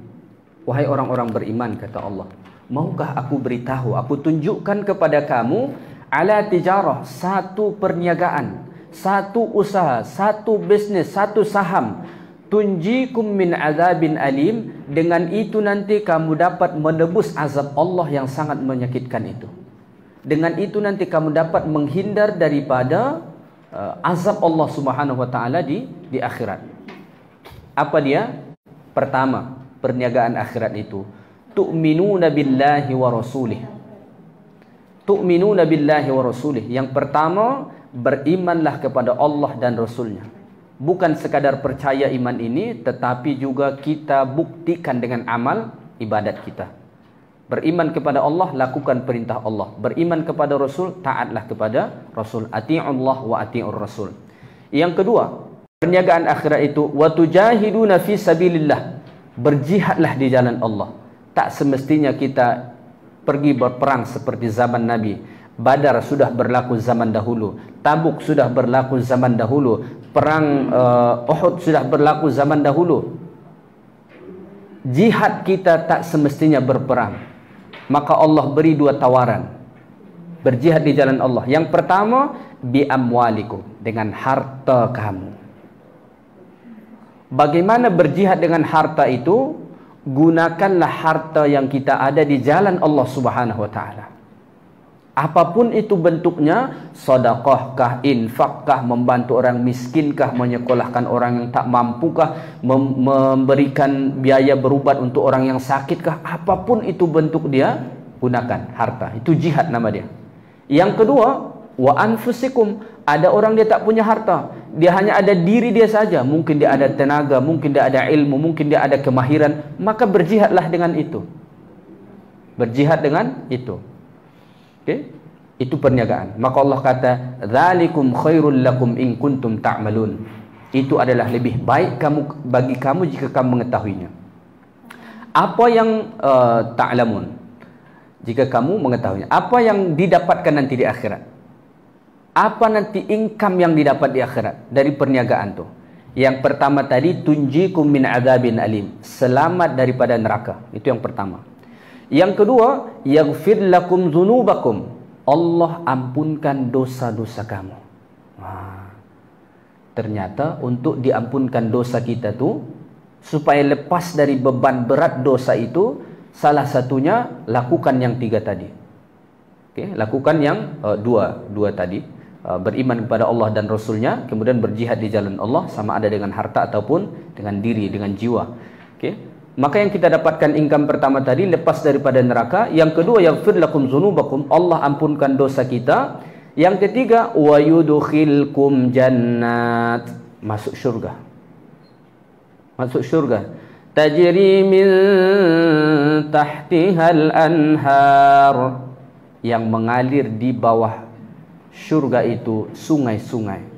Wahai orang-orang beriman, kata Allah, maukah aku beritahu, aku tunjukkan kepada kamu ala tijarah, satu perniagaan, satu usaha, satu bisnis, satu saham, tunjikum min azabin alim, dengan itu nanti kamu dapat menebus azab Allah yang sangat menyakitkan itu. Dengan itu nanti kamu dapat menghindar daripada azab Allah Subhanahu wa taala di akhirat. Apa dia? Pertama, perniagaan akhirat itu tu'minuna billahi wa rasulih. Tu'minuna billahi wa rasulih. Yang pertama, berimanlah kepada Allah dan Rasulnya. Bukan sekadar percaya iman ini, tetapi juga kita buktikan dengan amal ibadat kita. Beriman kepada Allah, lakukan perintah Allah. Beriman kepada Rasul, taatlah kepada Rasul. Ati'ullah wa ati'ur Rasul. Yang kedua, perniagaan akhirat itu wa tujahiduna fi sabilillah. Berjihadlah di jalan Allah. Tak semestinya kita pergi berperang seperti zaman Nabi. Badar sudah berlaku zaman dahulu, Tabuk sudah berlaku zaman dahulu, perang Uhud sudah berlaku zaman dahulu. Jihad kita tak semestinya berperang. Maka Allah beri dua tawaran berjihad di jalan Allah. Yang pertama, bi amwalikum, dengan harta kamu. Bagaimana berjihad dengan harta itu? Gunakanlah harta yang kita ada di jalan Allah Subhanahu wa taala. Apapun itu bentuknya, sedekahkah, infakkah, membantu orang miskinkah, menyekolahkan orang yang tak mampukah, memberikan biaya berubat untuk orang yang sakitkah, apapun itu bentuk dia, gunakan harta. Itu jihad nama dia. Yang kedua, wa anfusikum, ada orang dia tak punya harta, dia hanya ada diri dia saja, mungkin dia ada tenaga, mungkin dia ada ilmu, mungkin dia ada kemahiran, maka berjihadlah dengan itu. Berjihad dengan itu. Okay? Itu perniagaan. Maka Allah kata, "Dzalikum khairul lakum in kuntum ta'malun." Itu adalah lebih baik bagi kamu jika kamu mengetahuinya. Apa yang ta'lamun? Jika kamu mengetahuinya. Apa yang didapatkan nanti di akhirat? Apa nanti income yang didapat di akhirat dari perniagaan tu? Yang pertama tadi, tunjikum min adzabin alim, selamat daripada neraka. Itu yang pertama. Yang kedua, yaghfir lakum dzunubakum, Allah ampunkan dosa-dosa kamu. Ternyata untuk diampunkan dosa kita tu, supaya lepas dari beban berat dosa itu, salah satunya lakukan yang tiga tadi. Okay? Lakukan yang dua tadi. Beriman kepada Allah dan Rasulnya, kemudian berjihad di jalan Allah, sama ada dengan harta ataupun dengan diri, dengan jiwa. Okay? Maka yang kita dapatkan income pertama tadi, lepas daripada neraka. Yang kedua, yaghfir lakum dzunubakum, Allah ampunkan dosa kita. Yang ketiga, wa yudkhilkum jannat, masuk syurga. Masuk syurga. Tajri min tahtihal anhar, yang mengalir di bawah syurga itu sungai-sungai.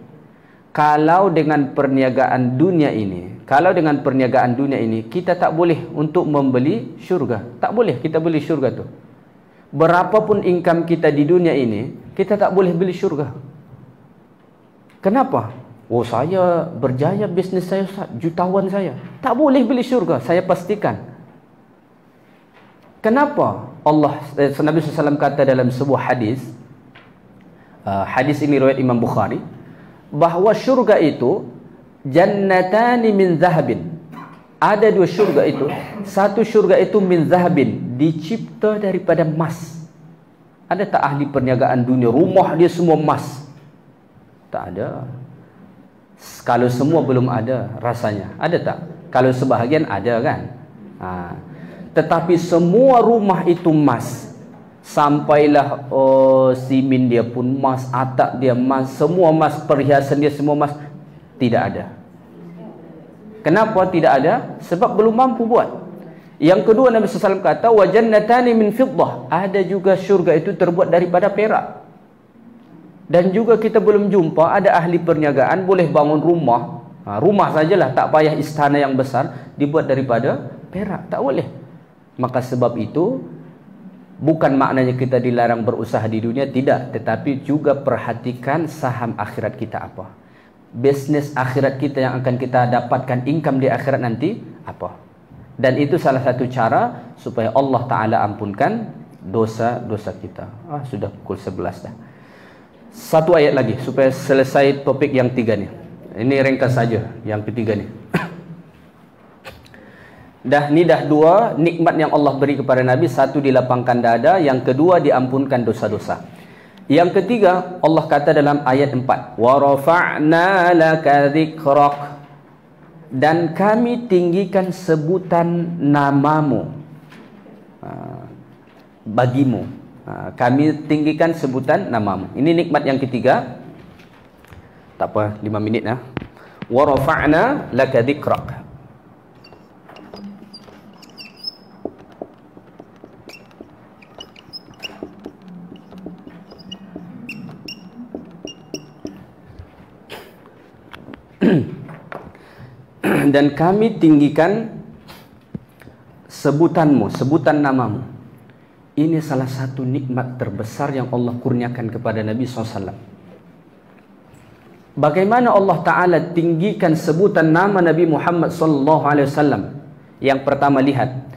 Kalau dengan perniagaan dunia ini, kita tak boleh untuk membeli syurga. Tak boleh kita beli syurga tu. Berapapun income kita di dunia ini, kita tak boleh beli syurga. Kenapa? Oh, saya berjaya, bisnes saya jutawan saya. Tak boleh beli syurga, saya pastikan. Kenapa? Nabi SAW kata dalam sebuah hadis, hadis ini riwayat Imam Bukhari, bahawa syurga itu jannatani min zahabin. Ada dua syurga itu. Satu syurga itu min zahabin, dicipta daripada emas. Ada tak ahli perniagaan dunia, rumah dia semua emas? Tak ada. Kalau semua belum ada rasanya. Ada tak? Kalau sebahagian ada kan? Tetapi semua rumah itu emas. Sampailah simin dia pun emas, atap dia emas, semua emas, perhiasan dia semua emas. Tidak ada. Kenapa tidak ada? Sebab belum mampu buat. Yang kedua, Nabi SAW kata, wa jannatani min fiddah, ada juga syurga itu terbuat daripada perak. Dan juga kita belum jumpa ada ahli perniagaan boleh bangun rumah, rumah sajalah, tak payah istana yang besar, dibuat daripada perak. Tak boleh. Maka sebab itu, bukan maknanya kita dilarang berusaha di dunia, tidak. Tetapi juga perhatikan saham akhirat kita apa. Bisnes akhirat kita yang akan kita dapatkan income di akhirat nanti apa. Dan itu salah satu cara supaya Allah Ta'ala ampunkan dosa-dosa kita. Sudah pukul 11 dah. Satu ayat lagi supaya selesai topik yang 3 ni. Ini ringkas saja yang ketiga ni. Dah 2 nikmat yang Allah beri kepada Nabi. Satu, dilapangkan dada. Yang kedua, diampunkan dosa-dosa. Yang ketiga, Allah kata dalam ayat 4, wa rafa'na laka dzikrak, dan kami tinggikan sebutan namamu bagimu. Kami tinggikan sebutan namamu. Ini nikmat yang ketiga. Tak apa, 5 minit lah. Wa rafa'na laka dzikrak. Dan kami tinggikan sebutanmu, sebutan namamu. Ini salah satu nikmat terbesar yang Allah kurniakan kepada Nabi SAW. Bagaimana Allah Ta'ala tinggikan sebutan nama Nabi Muhammad SAW? Yang pertama, lihat,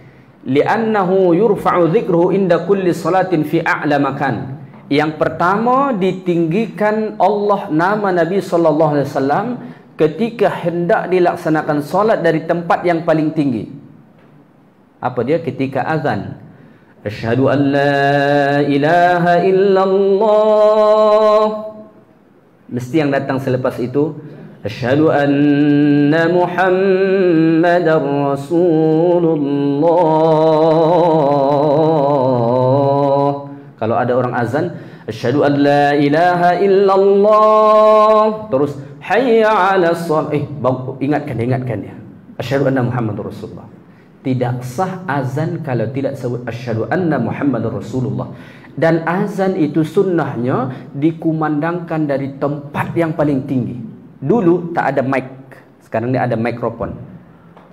li'annahu yurfa'u dzikruhu inda kulli salatin fi a'la makan. Yang pertama, ditinggikan Allah nama Nabi SAW ketika hendak dilaksanakan solat dari tempat yang paling tinggi. Apa dia? Ketika azan. Asyhadu an la ilaha illallah. Mesti yang datang selepas itu, asyhadu anna Muhammadar Rasulullah. Kalau ada orang azan, asyhadu an la ilaha illallah. Terus hayya 'ala shalah. Ingatkan dia. Asyhadu anna Muhammadar Rasulullah. Tidak sah azan kalau tidak sebut asyhadu anna Muhammadar Rasulullah. Dan azan itu sunnahnya dikumandangkan dari tempat yang paling tinggi. Dulu tak ada mic. Sekarang ni ada mikrofon.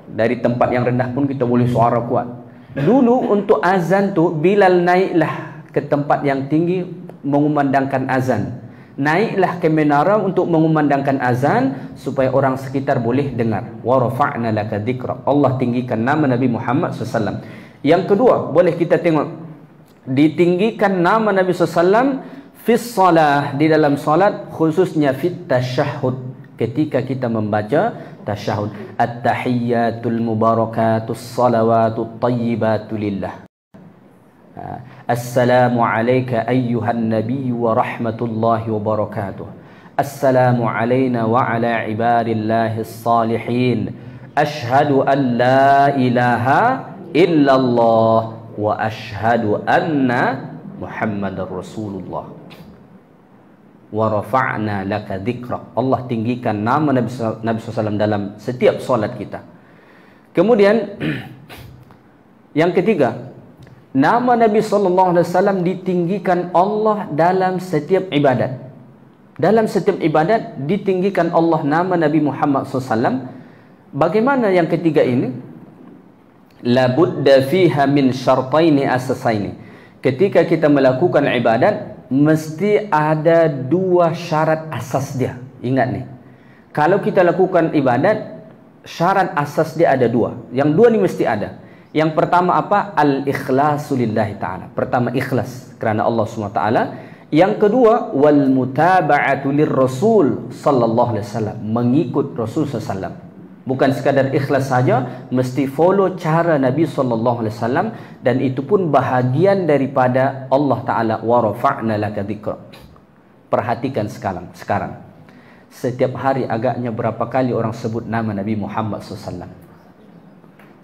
Dari tempat yang rendah pun kita boleh suara kuat. Dulu untuk azan tu Bilal naiklah ke tempat yang tinggi mengumandangkan azan. Naiklah ke menara untuk mengumandangkan azan supaya orang sekitar boleh dengar. Wa rafa'na laka dzikrak. Allah tinggikan nama Nabi Muhammad SAW. Yang kedua, boleh kita tengok ditinggikan nama Nabi SAW fis salah, di dalam salat, khususnya fit tasyahud, ketika kita membaca tasyahud. At-tahiyyatul mubarakatus salawatut tayyibatu lillah. Assalamu alayka ayyuhan nabiy wa rahmatullahi wa barakatuh. Assalamu alayna wa ala ibadillahis salihin. Ashhadu an la ilaha illallah wa ashhadu anna Muhammadar Rasulullah. Wa rafa'na laka dzikrak. Allah tinggikan nama Nabi SAW dalam setiap solat kita. Kemudian yang ketiga, nama Nabi SAW ditinggikan Allah dalam setiap ibadat. Dalam setiap ibadat ditinggikan Allah nama Nabi Muhammad SAW. Bagaimana yang ketiga ini? La budda fiha min syartaini asasaini. Ketika kita melakukan ibadat, mesti ada 2 syarat asas dia. Ingat nih. Kalau kita lakukan ibadat, syarat asas dia ada 2. Yang 2 ni mesti ada. Yang pertama apa? Al-ikhlasu lillahi ta'ala. Pertama, ikhlas kerana Allah SWT. Yang kedua, wal mutaba'atu lirrasul sallallahu alaihi wasallam. Mengikut Rasul SAW. Bukan sekadar ikhlas saja, mesti follow cara Nabi sallallahu alaihi wasallam, dan itu pun bahagian daripada Allah Ta'ala. Wa rafa'na laka dzikrak. Perhatikan sekarang. Setiap hari agaknya berapa kali orang sebut nama Nabi Muhammad SAW?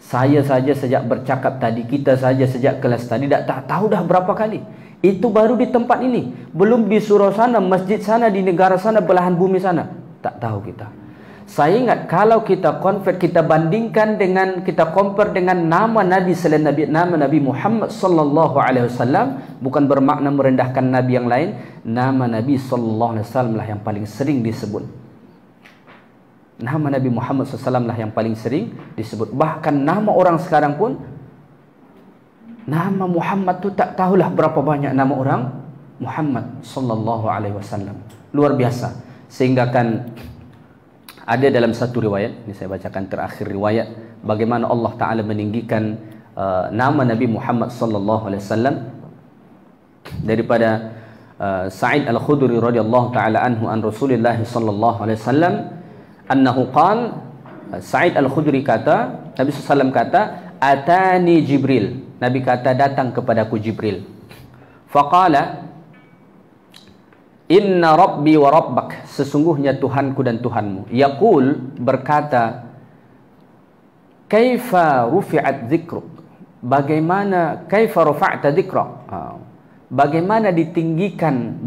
Saya saja sejak bercakap tadi, kita saja sejak kelas tadi, tak tahu dah berapa kali. Itu baru di tempat ini. Belum di surau sana, masjid sana, di negara sana, belahan bumi sana. Tak tahu kita. Saya ingat kalau kita convert, kita bandingkan dengan, kita compare dengan nama Nabi selain nama Nabi Muhammad sallallahu alaihi wasallam, bukan bermakna merendahkan nabi yang lain. Nama Nabi sallallahu alaihi wasallam lah yang paling sering disebut. Nama Nabi Muhammad SAW lah yang paling sering disebut. Bahkan nama orang sekarang pun, nama Muhammad tu tak tahulah berapa banyak nama orang Muhammad sallallahu alaihi wasallam. Luar biasa. Sehingga kan ada dalam satu riwayat, ini saya bacakan terakhir riwayat bagaimana Allah Ta'ala meninggikan nama Nabi Muhammad sallallahu alaihi wasallam daripada Sa'id Al-Khudri radhiyallahu ta'ala anhu an Rasulullah sallallahu alaihi wasallam annahu qala, Sa'id Al-Khudri kata, Nabi SAW kata, atani Jibril, Nabi kata datang kepadaku Jibril, faqala inna rabbi wa rabbak, sesungguhnya Tuhanku dan Tuhanmu, yaqul, berkata, kaifa rufi'at dzikruk, bagaimana, kaifa rafa'ta dzikrak, bagaimana ditinggikan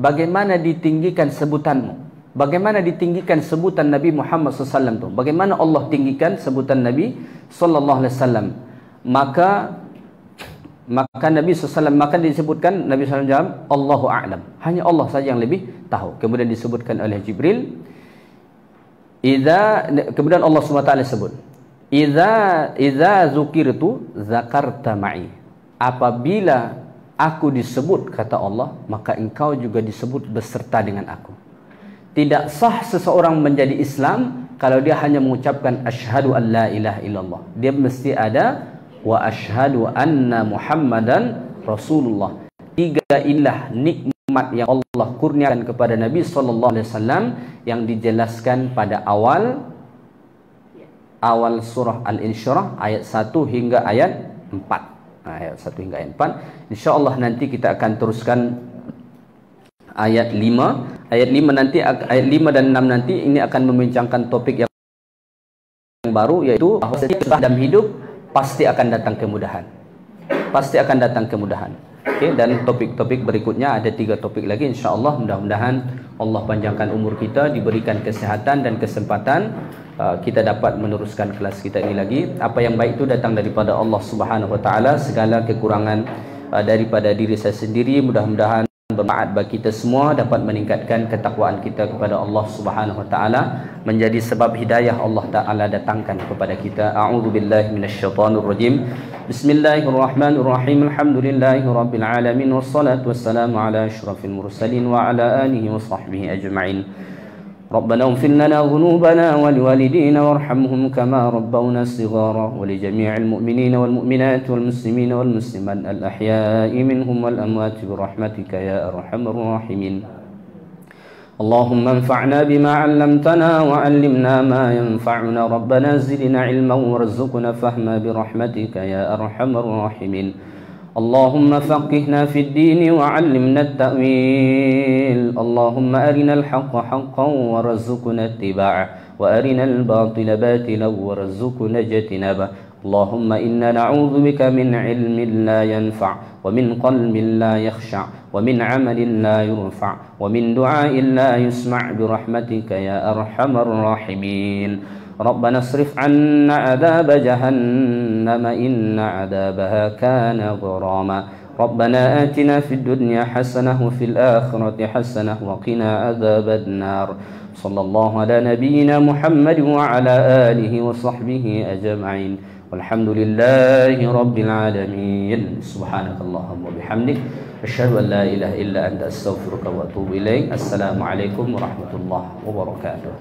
sebutanmu, bagaimana ditinggikan sebutan Nabi Muhammad SAW tu, bagaimana Allah tinggikan sebutan Nabi sallallahu alaihi wasallam. Maka Nabi SAW, maka disebutkan, Nabi SAW jawab, Allahu a'lam, hanya Allah saja yang lebih tahu. Kemudian disebutkan oleh Jibril, kemudian Allah SWT sebut, idza zukirtu zakarta ma'i, apabila aku disebut, kata Allah, maka engkau juga disebut beserta dengan aku. Tidak sah seseorang menjadi Islam kalau dia hanya mengucapkan asyhadu an la ilaha illallah. Dia mesti ada wa asyhadu anna Muhammadan Rasulullah. 3 ilah nikmat yang Allah kurniakan kepada Nabi sallallahu alaihi wasallam yang dijelaskan pada awal surah Al-Insyirah ayat 1 hingga ayat 4. Ayat 1 hingga ayat 4. Insya-Allah nanti kita akan teruskan ayat 5. Ayat 5 nanti, ayat 5 dan 6 nanti ini akan membincangkan topik yang baru, yaitu bahawa setiap dalam hidup pasti akan datang kemudahan. Pasti akan datang kemudahan. Okey, dan topik-topik berikutnya ada 3 topik lagi, insya-Allah. Mudah-mudahan Allah panjangkan umur kita, diberikan kesehatan dan kesempatan kita dapat meneruskan kelas kita ini lagi. Apa yang baik itu datang daripada Allah Subhanahu wa taala, segala kekurangan daripada diri saya sendiri mudah-mudahan bermanfaat bagi kita semua, dapat meningkatkan ketakwaan kita kepada Allah Subhanahu wa taala, menjadi sebab hidayah Allah Taala datangkan kepada kita. A'udzubillahi minasyaitonir rajim. Bismillahirrahmanirrahim. Alhamdulillahirabbil alamin wassalatu wassalamu ala asyrafil mursalin wa ala alihi washabbihi ajma'in. ربنا اغفر لنا ذنوبنا ولوالدينا وارحمهم كما ربونا صغارا ولجميع المؤمنين والمؤمنات والمسلمين والمسلمات الأحياء منهم والأموات برحمتك يا أرحم الراحمين اللهم انفعنا بما علمتنا وعلمنا ما ينفعنا ربنا زدنا علما وارزقنا فهما برحمتك يا أرحم الراحمين اللهم فقهنا في الدين وعلمنا التأويل اللهم أرنا الحق حقا وارزقنا اتباعه وأرنا الباطل باطلا وارزقنا اجتنابه اللهم إنا نعوذ بك من علم لا ينفع ومن قلب لا يخشع ومن عمل لا يرفع ومن دعاء لا يسمع برحمتك يا أرحم الراحمين ربنا اصرف عنا عذاب جهنم إن عذابها كان غراما ربنا آتنا في الدنيا حسنة وفي الآخرة حسنة وقنا عذاب النار صلى الله على نبينا محمد وعلى آله وصحبه أجمعين والحمد لله رب العالمين سبحانك اللهم وبحمدك أشهد أن لا إله إلا أنت أستغفرك وأتوب إليك السلام عليكم ورحمة الله وبركاته.